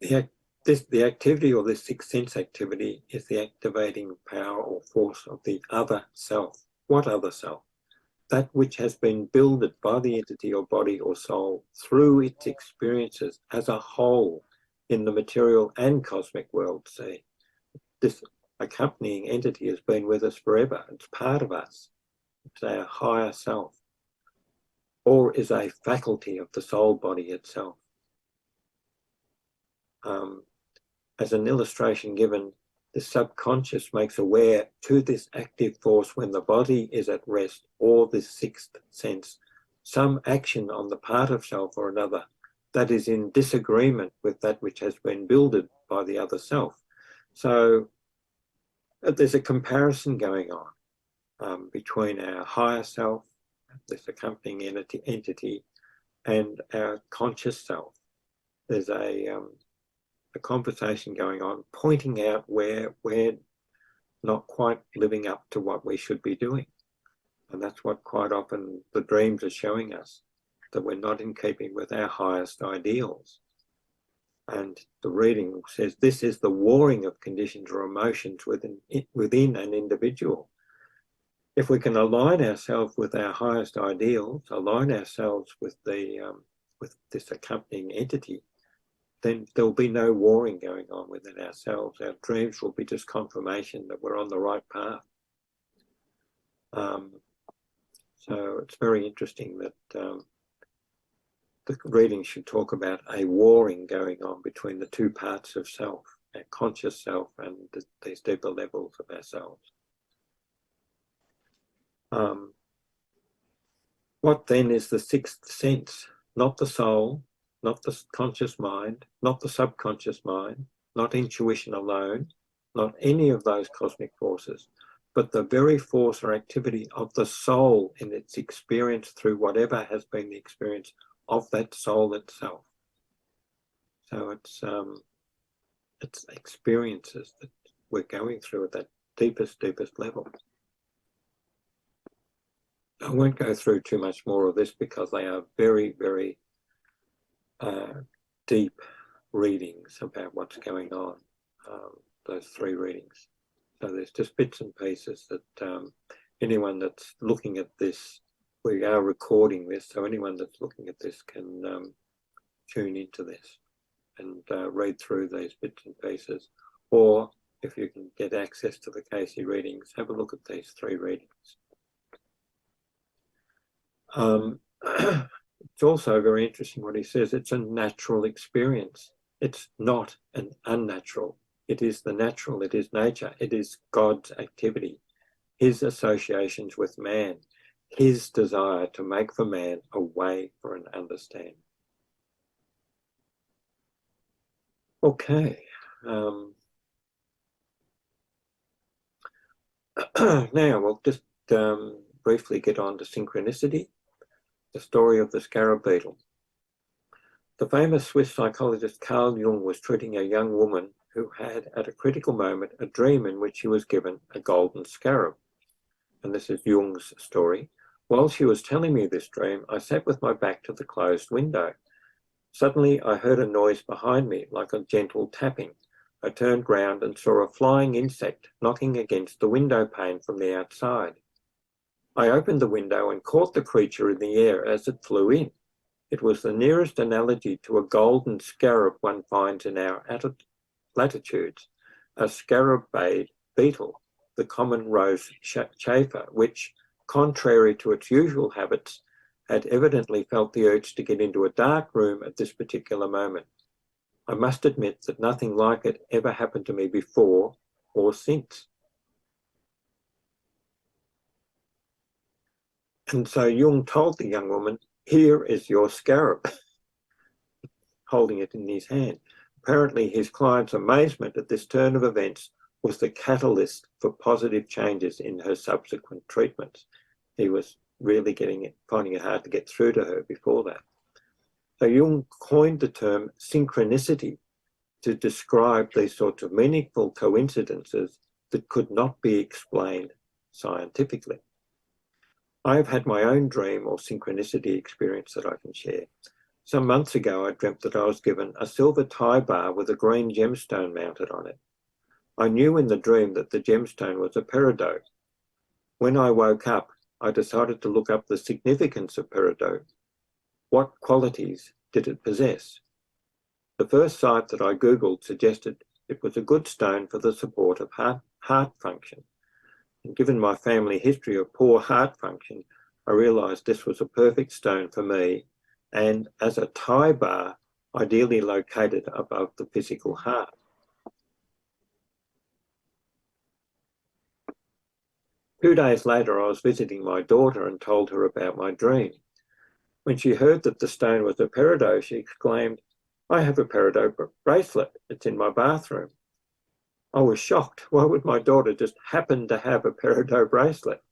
The activity, or this sixth sense activity, is the activating power or force of the other self. What other self? That which has been builded by the entity or body or soul through its experiences as a whole in the material and cosmic world. See, this accompanying entity has been with us forever. It's part of us. It's our higher self, or is a faculty of the soul body itself. As an illustration given, the subconscious makes aware to this active force when the body is at rest, or this sixth sense, some action on the part of self or another that is in disagreement with that which has been builded by the other self. So there's a comparison going on between our higher self, this accompanying entity, and our conscious self. There's a conversation going on, pointing out where we're not quite living up to what we should be doing. And that's what quite often the dreams are showing us, that we're not in keeping with our highest ideals. And the reading says this is the warring of conditions or emotions within an individual. If we can align ourselves with our highest ideals, align ourselves with this accompanying entity, then there'll be no warring going on within ourselves. Our dreams will be just confirmation that we're on the right path. So it's very interesting that the reading should talk about a warring going on between the two parts of self, our conscious self and these deeper levels of ourselves. What then is the sixth sense? Not the soul, not the conscious mind, not the subconscious mind, not intuition alone, not any of those cosmic forces, but the very force or activity of the soul in its experience through whatever has been the experience of that soul itself. So it's experiences that we're going through at that deepest level. I won't go through too much more of this because they are very deep readings about what's going on, those three readings. So there's just bits and pieces that anyone that's looking at this, we are recording this, so anyone that's looking at this can tune into this and read through these bits and pieces. Or if you can get access to the CAYCE readings, have a look at these three readings. It's also very interesting what he says. It's a natural experience. It's not an unnatural. It is the natural. It is nature. It is God's activity, his associations with man, his desire to make for man a way for an understanding. Okay. Now we'll just briefly get on to synchronicity, the story of the scarab beetle. The famous Swiss psychologist Carl Jung was treating a young woman who had, at a critical moment, a dream in which she was given a golden scarab. And this is Jung's story. While she was telling me this dream, I sat with my back to the closed window. Suddenly, I heard a noise behind me, like a gentle tapping. I turned round and saw a flying insect knocking against the window pane from the outside. I opened the window and caught the creature in the air as it flew in. It was the nearest analogy to a golden scarab one finds in our latitudes, a scarab-bayed beetle, the common rose chafer, which, contrary to its usual habits, had evidently felt the urge to get into a dark room at this particular moment. I must admit that nothing like it ever happened to me before or since. And so Jung told the young woman, "Here is your scarab," holding it in his hand. Apparently, his client's amazement at this turn of events was the catalyst for positive changes in her subsequent treatments. He was really finding it hard to get through to her before that. So Jung coined the term synchronicity to describe these sorts of meaningful coincidences that could not be explained scientifically. I've had my own dream or synchronicity experience that I can share. Some months ago, I dreamt that I was given a silver tie bar with a green gemstone mounted on it. I knew in the dream that the gemstone was a peridot. When I woke up, I decided to look up the significance of peridot. What qualities did it possess? The first site that I Googled suggested it was a good stone for the support of heart function. And given my family history of poor heart function, I realised this was a perfect stone for me, and as a tie bar, ideally located above the physical heart. Two days later, I was visiting my daughter and told her about my dream. When she heard that the stone was a peridot, she exclaimed, "I have a peridot bracelet. It's in my bathroom." I was shocked. Why would my daughter just happen to have a peridot bracelet?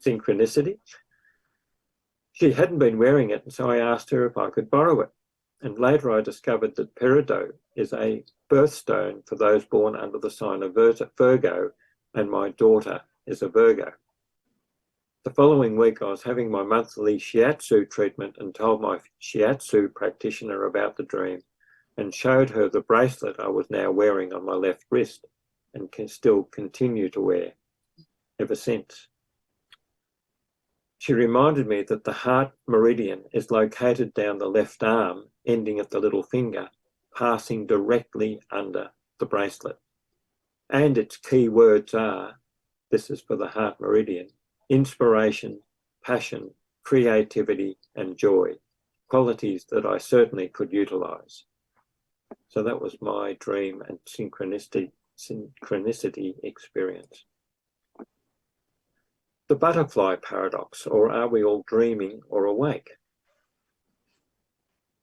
Synchronicity? She hadn't been wearing it, and so I asked her if I could borrow it. And later I discovered that peridot is a birthstone for those born under the sign of Virgo, and my daughter is a Virgo. The following week, I was having my monthly shiatsu treatment and told my shiatsu practitioner about the dream and showed her the bracelet I was now wearing on my left wrist and can still continue to wear ever since. She reminded me that the heart meridian is located down the left arm, ending at the little finger, passing directly under the bracelet. And its key words are, this is for the heart meridian, inspiration, passion, creativity, and joy, qualities that I certainly could utilize. So that was my dream and synchronicity experience. The butterfly paradox, or are we all dreaming or awake?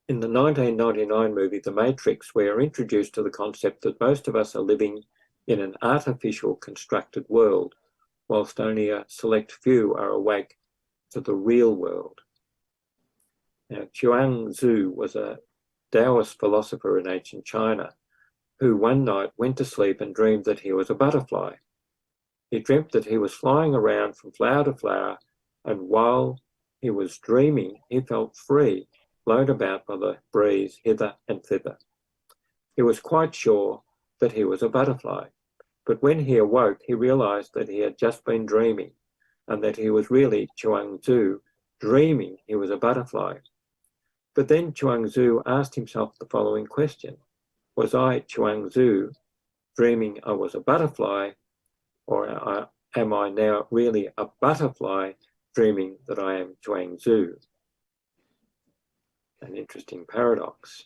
In the 1999 movie The Matrix, we are introduced to the concept that most of us are living in an artificial constructed world, whilst only a select few are awake to the real world. Now, Chuang-Tzu was a Taoist philosopher in ancient China who one night went to sleep and dreamed that he was a butterfly. He dreamt that he was flying around from flower to flower, and while he was dreaming, he felt free, blown about by the breeze hither and thither. He was quite sure that he was a butterfly, but when he awoke, he realized that he had just been dreaming and that he was really Chuang-Tzu dreaming he was a butterfly. But then Chuang-Tzu asked himself the following question: was I, Chuang-Tzu, dreaming I was a butterfly, or am I now really a butterfly dreaming that I am Chuang-Tzu? An interesting paradox.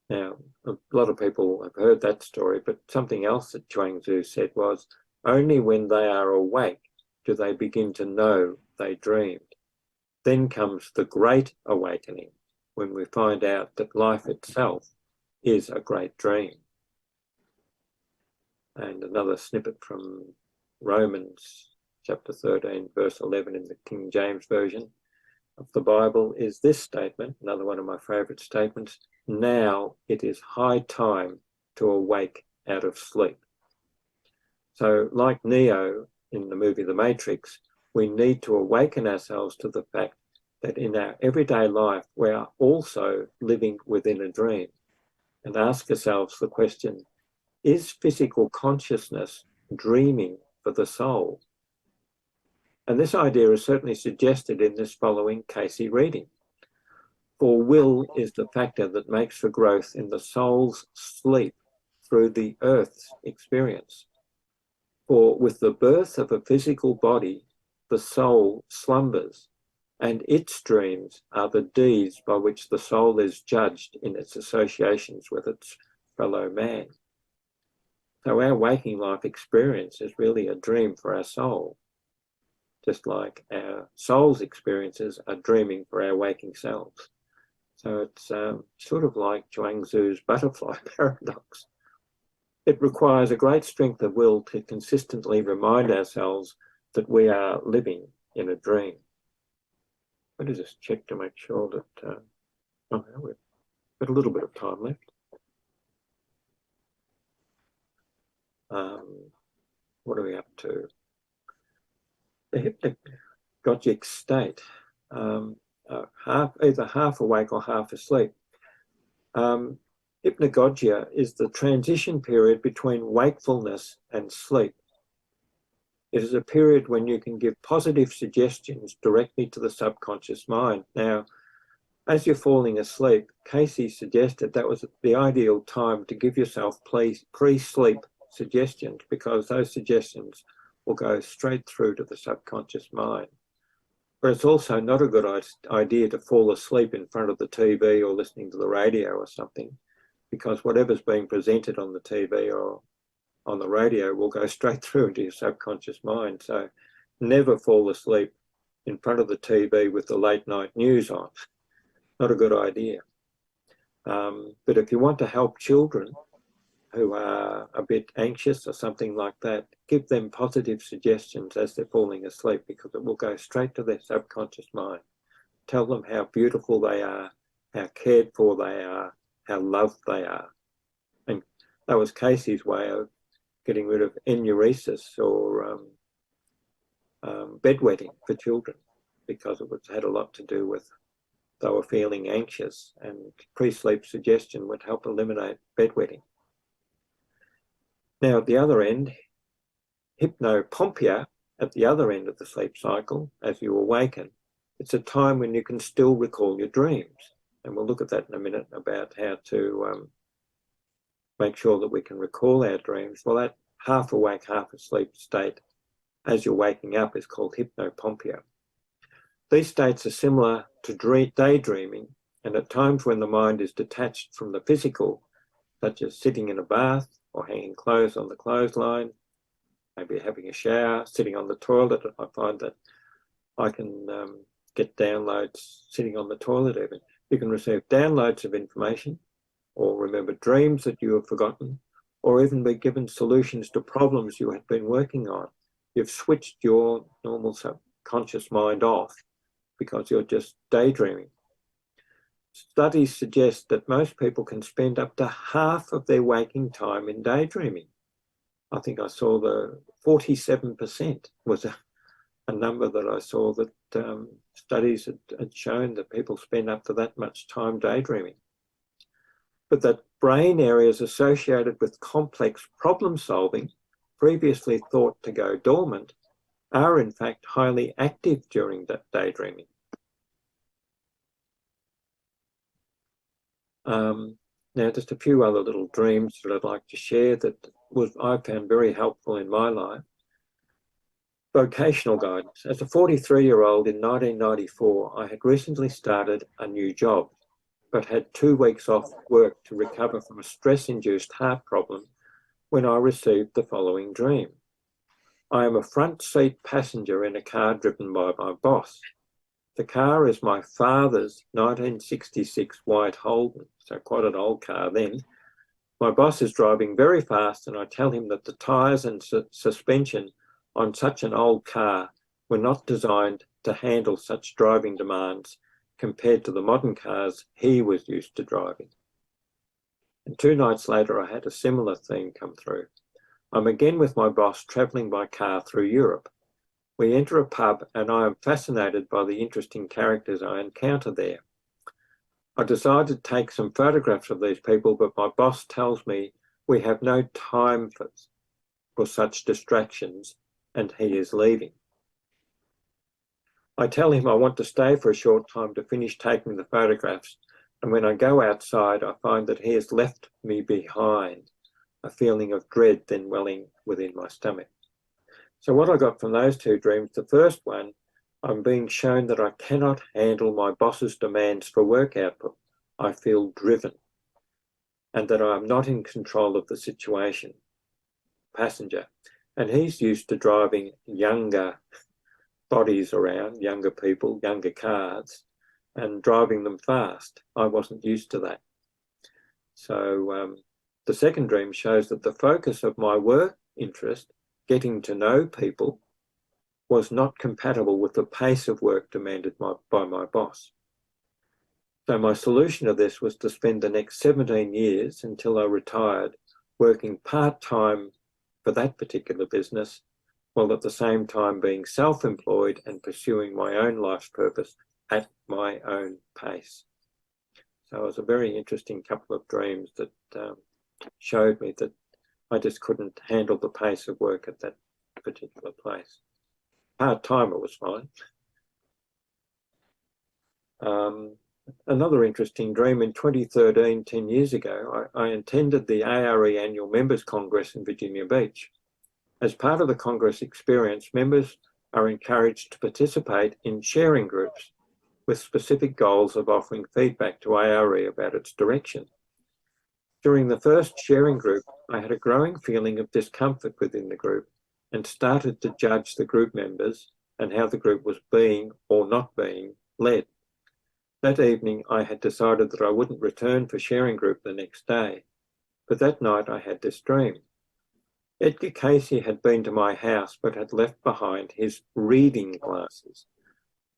Now, a lot of people have heard that story, but something else that Chuang-Tzu said was, only when they are awake do they begin to know they dreamed. Then comes the great awakening, when we find out that life itself is a great dream. And another snippet from Romans chapter 13, verse 11 in the King James Version of the Bible is this statement, another one of my favourite statements: now it is high time to awake out of sleep. So like Neo in the movie The Matrix, we need to awaken ourselves to the fact that in our everyday life, we are also living within a dream, and ask ourselves the question, is physical consciousness dreaming for the soul? And this idea is certainly suggested in this following CAYCE reading. For will is the factor that makes for growth in the soul's sleep through the earth's experience. For with the birth of a physical body, the soul slumbers, and its dreams are the deeds by which the soul is judged in its associations with its fellow man. So our waking life experience is really a dream for our soul, just like our soul's experiences are dreaming for our waking selves. So it's sort of like Chuang-Tzu's butterfly paradox. It requires a great strength of will to consistently remind ourselves that we are living in a dream. Let me just check to make sure that we've got a little bit of time left. What are we up to? The hypnagogic state, either half awake or half asleep. Hypnagogia is the transition period between wakefulness and sleep. It is a period when you can give positive suggestions directly to the subconscious mind. Now, as you're falling asleep, CAYCE suggested that was the ideal time to give yourself pre-sleep suggestions, because those suggestions will go straight through to the subconscious mind. But it's also not a good idea to fall asleep in front of the TV or listening to the radio or something, because whatever's being presented on the TV or on the radio will go straight through into your subconscious mind. So never fall asleep in front of the TV with the late night news on. Not a good idea. But if you want to help children who are a bit anxious or something like that, give them positive suggestions as they're falling asleep, because it will go straight to their subconscious mind. Tell them how beautiful they are, how cared for they are, how loved they are. And that was Cayce's way of getting rid of enuresis or bedwetting for children, because it had a lot to do with they were feeling anxious, and pre-sleep suggestion would help eliminate bedwetting. Now at the other end, hypnopompia, at the other end of the sleep cycle, as you awaken, it's a time when you can still recall your dreams. And we'll look at that in a minute about how to make sure that we can recall our dreams. Well, that half awake, half asleep state as you're waking up is called hypnopompia. These states are similar to daydreaming, and at times when the mind is detached from the physical, such as sitting in a bath or hanging clothes on the clothesline, maybe having a shower, sitting on the toilet. I find that I can get downloads sitting on the toilet even. You can receive downloads of information or remember dreams that you have forgotten, or even be given solutions to problems you have been working on. You've switched your normal subconscious mind off because you're just daydreaming. Studies suggest that most people can spend up to half of their waking time in daydreaming. I think I saw the 47% was a number that I saw that studies had shown that people spend up to that much time daydreaming. But that brain areas associated with complex problem solving, previously thought to go dormant, are in fact highly active during that daydreaming. Now, just a few other little dreams that I'd like to share that I found very helpful in my life. Vocational guidance. As a 43-year-old in 1994, I had recently started a new job, but had 2 weeks off work to recover from a stress-induced heart problem when I received the following dream. I am a front seat passenger in a car driven by my boss. The car is my father's 1966 white Holden, so quite an old car then. My boss is driving very fast, and I tell him that the tyres and suspension on such an old car were not designed to handle such driving demands compared to the modern cars he was used to driving. And 2 nights later, I had a similar theme come through. I'm again with my boss travelling by car through Europe. We enter a pub, and I am fascinated by the interesting characters I encounter there. I decide to take some photographs of these people, but my boss tells me we have no time for such distractions, and he is leaving. I tell him I want to stay for a short time to finish taking the photographs, and when I go outside, I find that he has left me behind, a feeling of dread then welling within my stomach. So what I got from those 2 dreams, the first one, I'm being shown that I cannot handle my boss's demands for work output. I feel driven, and that I am not in control of the situation. Passenger. And he's used to driving younger bodies around, younger people, younger cars, and driving them fast. I wasn't used to that. So the second dream shows that the focus of my work interest, getting to know people, was not compatible with the pace of work demanded by my boss. So my solution to this was to spend the next 17 years until I retired working part-time for that particular business, while at the same time being self-employed and pursuing my own life's purpose at my own pace. So it was a very interesting couple of dreams that showed me that I just couldn't handle the pace of work at that particular place. Part-timer was fine. Another interesting dream, in 2013, 10 years ago, I attended the ARE Annual Members Congress in Virginia Beach. As part of the Congress experience, members are encouraged to participate in sharing groups with specific goals of offering feedback to ARE about its direction. During the first sharing group, I had a growing feeling of discomfort within the group and started to judge the group members and how the group was being or not being led. That evening, I had decided that I wouldn't return for sharing group the next day, but that night I had this dream. Edgar Cayce had been to my house but had left behind his reading glasses.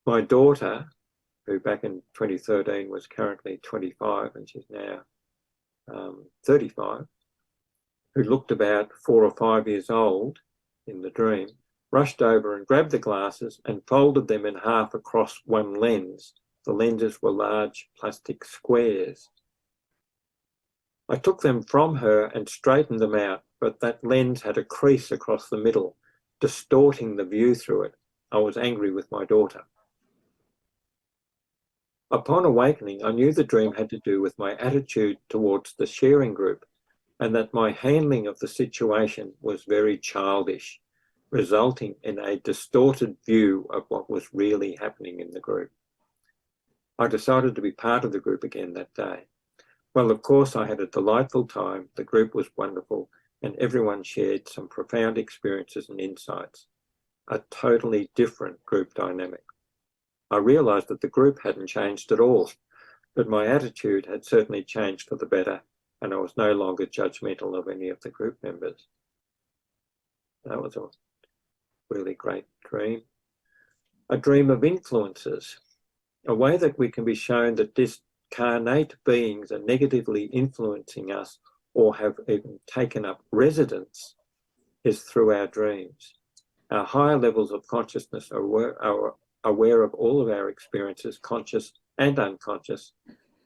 My daughter, who back in 2013 was currently 25 and she's now 35, who looked about 4 or 5 years old in the dream, rushed over and grabbed the glasses and folded them in half across one lens. The lenses were large plastic squares. I took them from her and straightened them out, but that lens had a crease across the middle, distorting the view through it. I was angry with my daughter. Upon awakening, I knew the dream had to do with my attitude towards the sharing group, and that my handling of the situation was very childish, resulting in a distorted view of what was really happening in the group. I decided to be part of the group again that day. Well, of course, I had a delightful time. The group was wonderful, and everyone shared some profound experiences and insights. A totally different group dynamic. I realized that the group hadn't changed at all, but my attitude had certainly changed for the better, and I was no longer judgmental of any of the group members. That was a really great dream. A dream of influences, a way that we can be shown that discarnate beings are negatively influencing us or have even taken up residence is through our dreams. Our higher levels of consciousness are aware of all of our experiences, conscious and unconscious,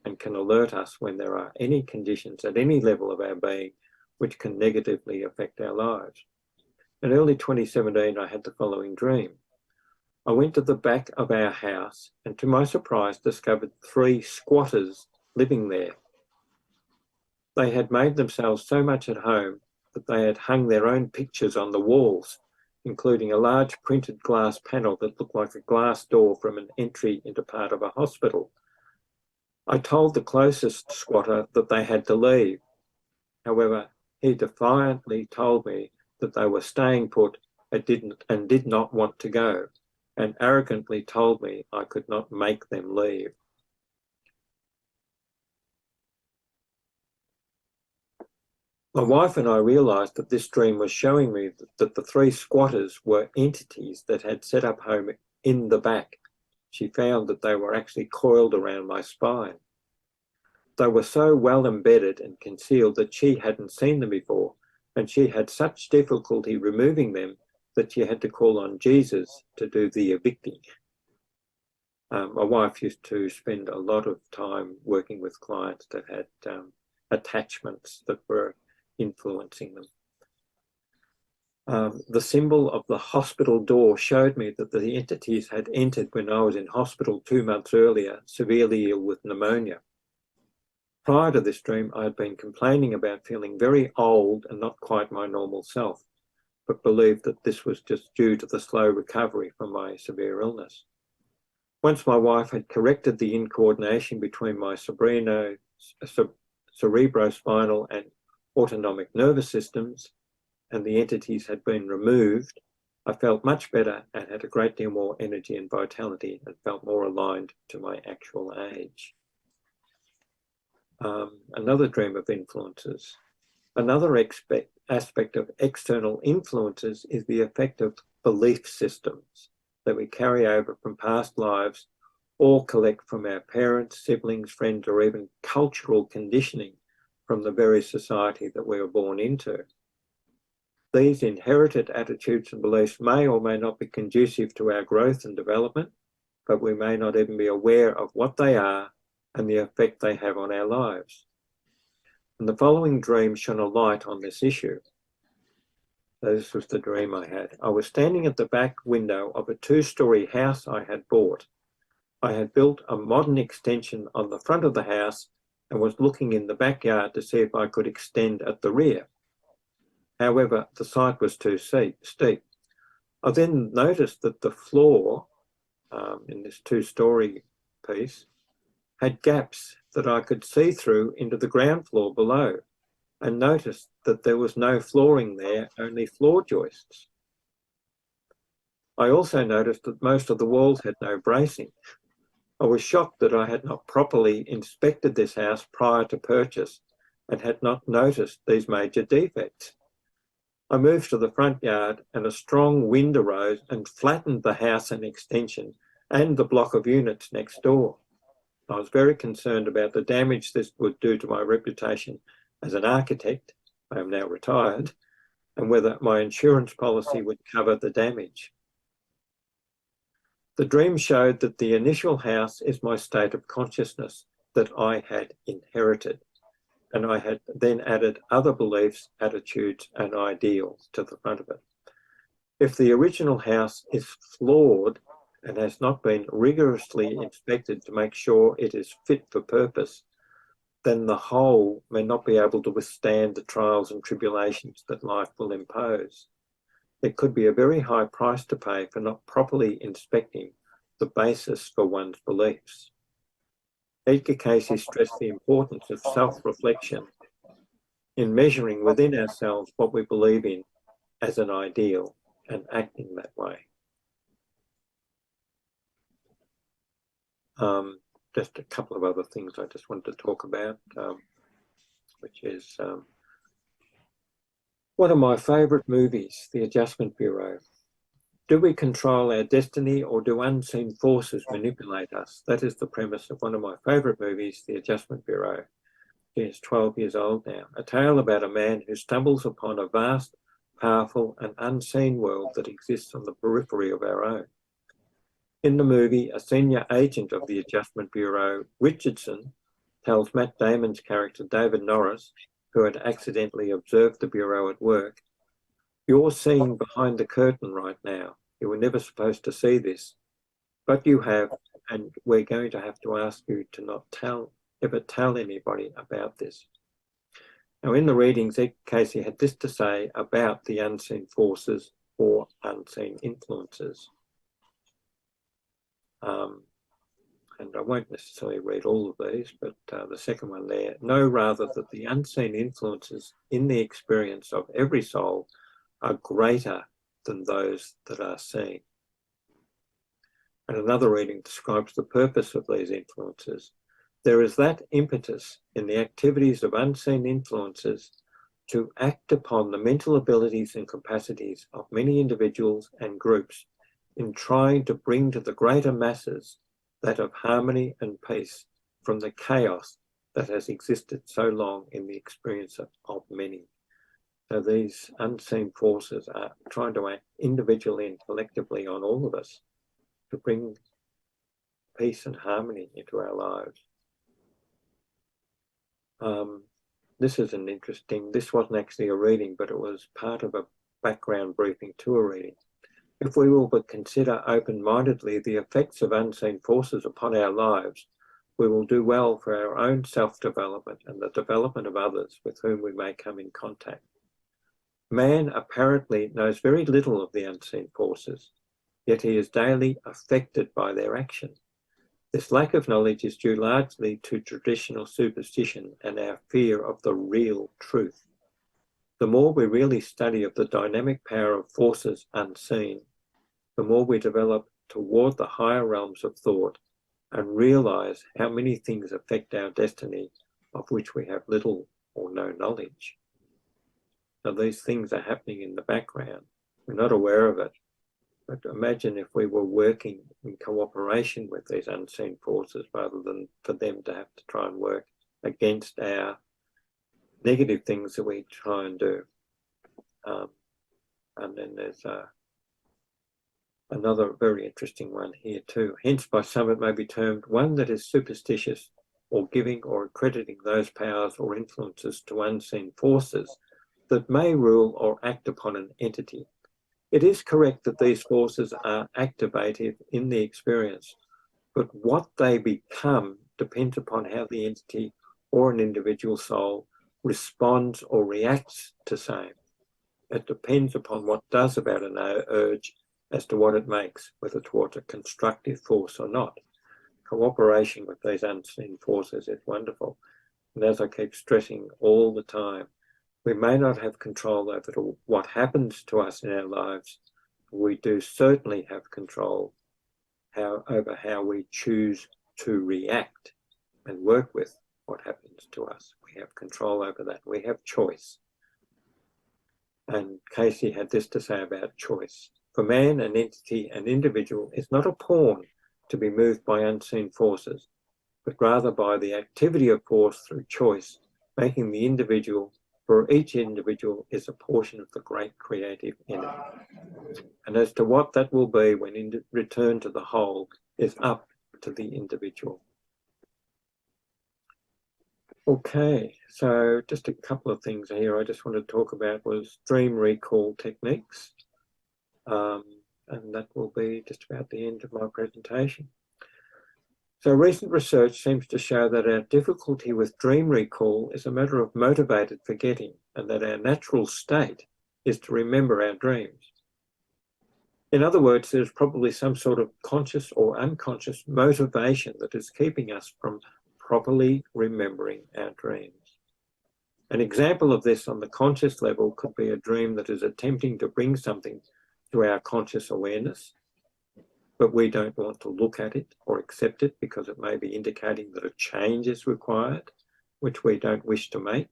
and can alert us when there are any conditions at any level of our being which can negatively affect our lives. In early 2017, I had the following dream. I went to the back of our house and to my surprise discovered 3 squatters living there. They had made themselves so much at home that they had hung their own pictures on the walls, including a large printed glass panel that looked like a glass door from an entry into part of a hospital. I told the closest squatter that they had to leave. However, he defiantly told me that they were staying put and did not want to go, and arrogantly told me I could not make them leave. My wife and I realised that this dream was showing me that the 3 squatters were entities that had set up home in the back. She found that they were actually coiled around my spine. They were so well embedded and concealed that she hadn't seen them before, and she had such difficulty removing them that she had to call on Jesus to do the evicting. My wife used to spend a lot of time working with clients that had attachments that were influencing them. The symbol of the hospital door showed me that the entities had entered when I was in hospital 2 months earlier, severely ill with pneumonia. Prior to this dream, I had been complaining about feeling very old and not quite my normal self, but believed that this was just due to the slow recovery from my severe illness. Once my wife had corrected the incoordination between my cerebrospinal and autonomic nervous systems, and the entities had been removed, I felt much better and had a great deal more energy and vitality and felt more aligned to my actual age. Another dream of influences. Another aspect of external influences is the effect of belief systems that we carry over from past lives or collect from our parents, siblings, friends, or even cultural conditioning from the very society that we were born into. These inherited attitudes and beliefs may or may not be conducive to our growth and development, but we may not even be aware of what they are and the effect they have on our lives. And the following dream shone a light on this issue. This was the dream I had. I was standing at the back window of a 2-story house I had bought. I had built a modern extension on the front of the house and was looking in the backyard to see if I could extend at the rear. However, the site was too steep. I then noticed that the floor in this 2-story piece had gaps that I could see through into the ground floor below, and noticed that there was no flooring there, only floor joists. I also noticed that most of the walls had no bracing. I was shocked that I had not properly inspected this house prior to purchase and had not noticed these major defects. I moved to the front yard and a strong wind arose and flattened the house an extension and the block of units next door. I was very concerned about the damage this would do to my reputation as an architect. I am now retired, and whether my insurance policy would cover the damage. The dream showed that the initial house is my state of consciousness that I had inherited, and I had then added other beliefs, attitudes, and ideals to the front of it. If the original house is flawed and has not been rigorously inspected to make sure it is fit for purpose, then the whole may not be able to withstand the trials and tribulations that life will impose. It could be a very high price to pay for not properly inspecting the basis for one's beliefs. EDGAR CAYCE stressed the importance of self-reflection in measuring within ourselves what we believe in as an ideal and acting that way. Just a couple of other things I just wanted to talk about, which is one of my favourite movies, The Adjustment Bureau. Do we control our destiny or do unseen forces manipulate us? That is the premise of one of my favourite movies, The Adjustment Bureau. He is 12 years old now. A tale about a man who stumbles upon a vast, powerful and unseen world that exists on the periphery of our own. In the movie, a senior agent of the Adjustment Bureau, Richardson, tells Matt Damon's character, David Norris, who had accidentally observed the Bureau at work, "You're seeing behind the curtain right now. You were never supposed to see this, but you have, and we're going to have to ask you to not ever tell anybody about this." Now, in the readings, EDGAR CAYCE had this to say about the unseen forces or unseen influences. And I won't necessarily read all of these, but the second one there, know rather that the unseen influences in the experience of every soul are greater than those that are seen. And another reading describes the purpose of these influences. There is that impetus in the activities of unseen influences to act upon the mental abilities and capacities of many individuals and groups in trying to bring to the greater masses that of harmony and peace from the chaos that has existed so long in the experience of many. So these unseen forces are trying to act individually and collectively on all of us to bring peace and harmony into our lives. This is an interesting, this wasn't actually a reading, but it was part of a background briefing to a reading. If we will but consider open-mindedly the effects of unseen forces upon our lives, we will do well for our own self-development and the development of others with whom we may come in contact. Man apparently knows very little of the unseen forces, yet he is daily affected by their action. This lack of knowledge is due largely to traditional superstition and our fear of the real truth. The more we really study of the dynamic power of forces unseen, the more we develop toward the higher realms of thought and realize how many things affect our destiny of which we have little or no knowledge. So these things are happening in the background. We're not aware of it. But imagine if we were working in cooperation with these unseen forces rather than for them to have to try and work against our negative things that we try and do. And then there's another very interesting one here too. Hence, by some it may be termed one that is superstitious or giving or accrediting those powers or influences to unseen forces that may rule or act upon an entity. It is correct that these forces are activated in the experience, but what they become depends upon how the entity or an individual soul responds or reacts to same. It depends upon what does about an urge as to what it makes, whether towards a constructive force or not. Cooperation with these unseen forces is wonderful. And as I keep stressing all the time, we may not have control over what happens to us in our lives, we do certainly have control over how we choose to react and work with what happens to us. We have control over that. We have choice. And Cayce had this to say about choice. For man, an entity, an individual, is not a pawn to be moved by unseen forces, but rather by the activity of force through choice, making the individual, for each individual is a portion of the great creative inner. And as to what that will be when in return to the whole is up to the individual. Okay, so just a couple of things here I just want to talk about was dream recall techniques. And that will be just about the end of my presentation. So recent research seems to show that our difficulty with dream recall is a matter of motivated forgetting, and that our natural state is to remember our dreams. In other words, there's probably some sort of conscious or unconscious motivation that is keeping us from properly remembering our dreams. An example of this on the conscious level could be a dream that is attempting to bring something to our conscious awareness, but we don't want to look at it or accept it because it may be indicating that a change is required, which we don't wish to make.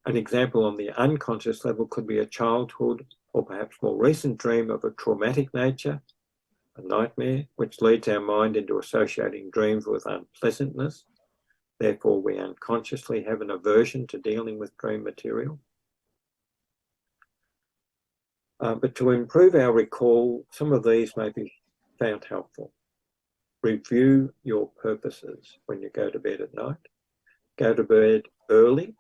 An example on the unconscious level could be a childhood or perhaps more recent dream of a traumatic nature, a nightmare, which leads our mind into associating dreams with unpleasantness. Therefore, we unconsciously have an aversion to dealing with dream material. But to improve our recall, some of these may be found helpful. Review your purposes when you go to bed at night. Go to bed early,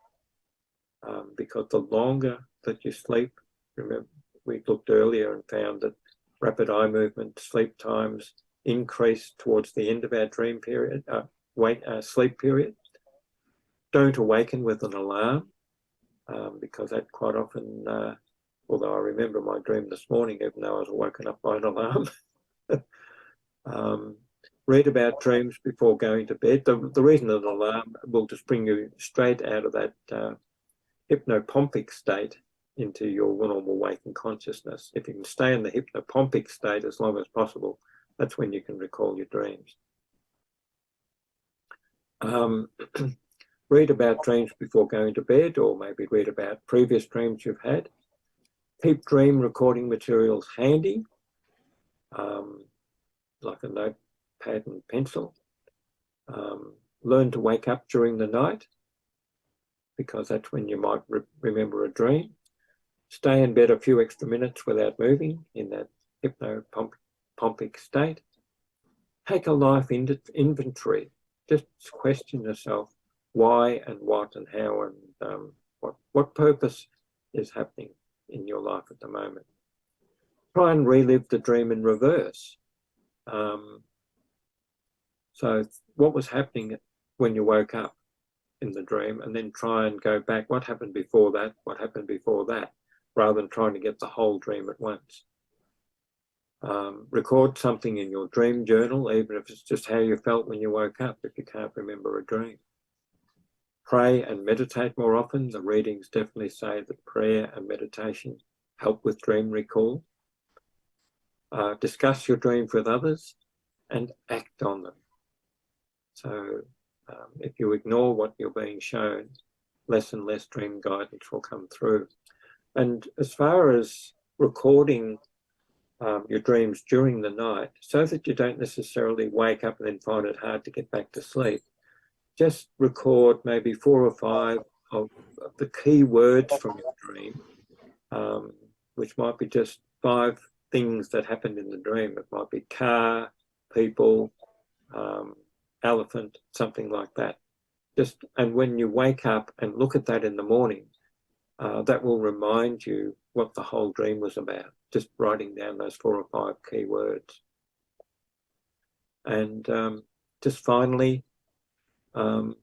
because the longer that you sleep, remember we looked earlier and found that rapid eye movement sleep times increase towards the end of our dream period, sleep period. Don't awaken with an alarm, because that quite often, although I remember my dream this morning, even though I was woken up by an alarm. Read about dreams before going to bed. The reason an alarm will just bring you straight out of that hypnopompic state into your normal waking consciousness. If you can stay in the hypnopompic state as long as possible, that's when you can recall your dreams. Read about dreams before going to bed, or maybe read about previous dreams you've had. Keep dream recording materials handy, like a notepad and pencil. Learn to wake up during the night, because that's when you might remember a dream. Stay in bed a few extra minutes without moving in that hypnopompic state. Take a life inventory. Just question yourself why and what and how and what purpose is happening in your life at the moment. Try and relive the dream in reverse. So what was happening when you woke up in the dream, and then try and go back, what happened before that, what happened before that, rather than trying to get the whole dream at once. Record something in your dream journal, even if it's just how you felt when you woke up, if you can't remember a dream. Pray and meditate more often. The readings definitely say that prayer and meditation help with dream recall. Discuss your dreams with others and act on them. So if you ignore what you're being shown, less and less dream guidance will come through. And as far as recording your dreams during the night, so that you don't necessarily wake up and then find it hard to get back to sleep, just record maybe 4 or 5 of the key words from your dream, which might be just 5 things that happened in the dream. It might be car, people, elephant, something like that. And when you wake up and look at that in the morning, that will remind you what the whole dream was about, just writing down those 4 or 5 key words. And just finally, I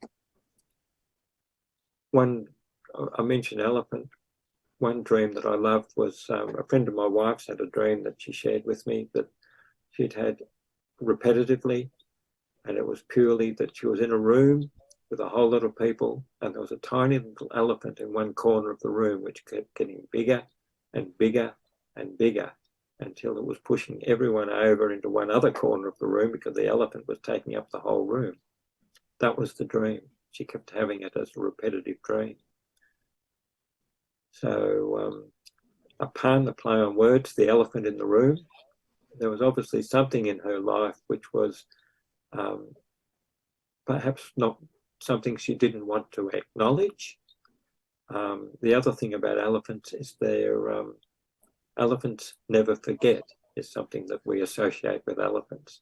mentioned elephant. One dream that I loved was a friend of my wife's had a dream that she shared with me that she'd had repetitively, and it was purely that she was in a room with a whole lot of people, and there was a tiny little elephant in one corner of the room which kept getting bigger and bigger and bigger until it was pushing everyone over into one other corner of the room because the elephant was taking up the whole room. That was the dream. She kept having it as a repetitive dream. So a pun, a play on words, the elephant in the room. There was obviously something in her life which was perhaps not something she didn't want to acknowledge. The other thing about elephants is elephants never forget, is something that we associate with elephants.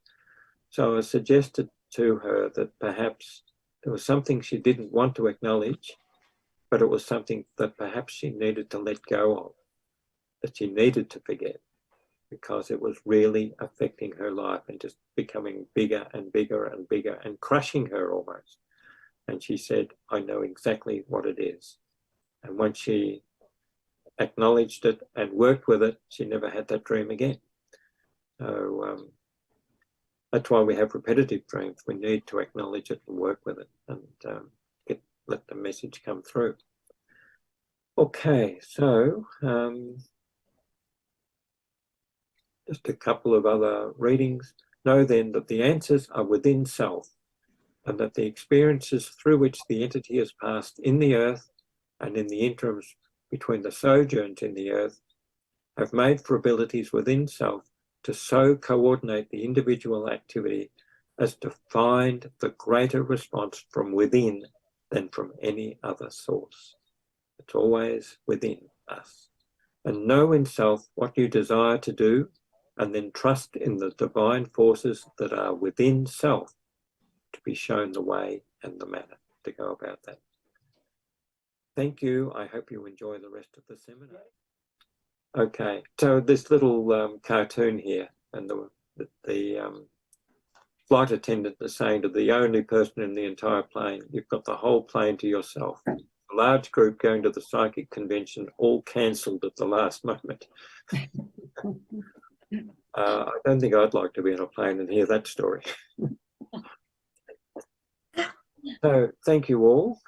So I suggested to her that perhaps there was something she didn't want to acknowledge, but it was something that perhaps she needed to let go of, that she needed to forget, because it was really affecting her life and just becoming bigger and bigger and bigger and crushing her almost. And she said, I know exactly what it is. And once she acknowledged it and worked with it, she never had that dream again. So that's why we have repetitive dreams. We need to acknowledge it and work with it and let the message come through. Okay, so just a couple of other readings. Know then that the answers are within self, and that the experiences through which the entity has passed in the earth and in the interims between the sojourns in the earth have made for abilities within self to so coordinate the individual activity as to find the greater response from within than from any other source. It's always within us. And know in self what you desire to do, and then trust in the divine forces that are within self to be shown the way and the manner to go about that. Thank you. I hope you enjoy the rest of the seminar. Okay, so this little cartoon here, and the flight attendant is saying to the only person in the entire plane, you've got the whole plane to yourself. A large group going to the psychic convention, all cancelled at the last moment. I don't think I'd like to be on a plane and hear that story. So thank you all.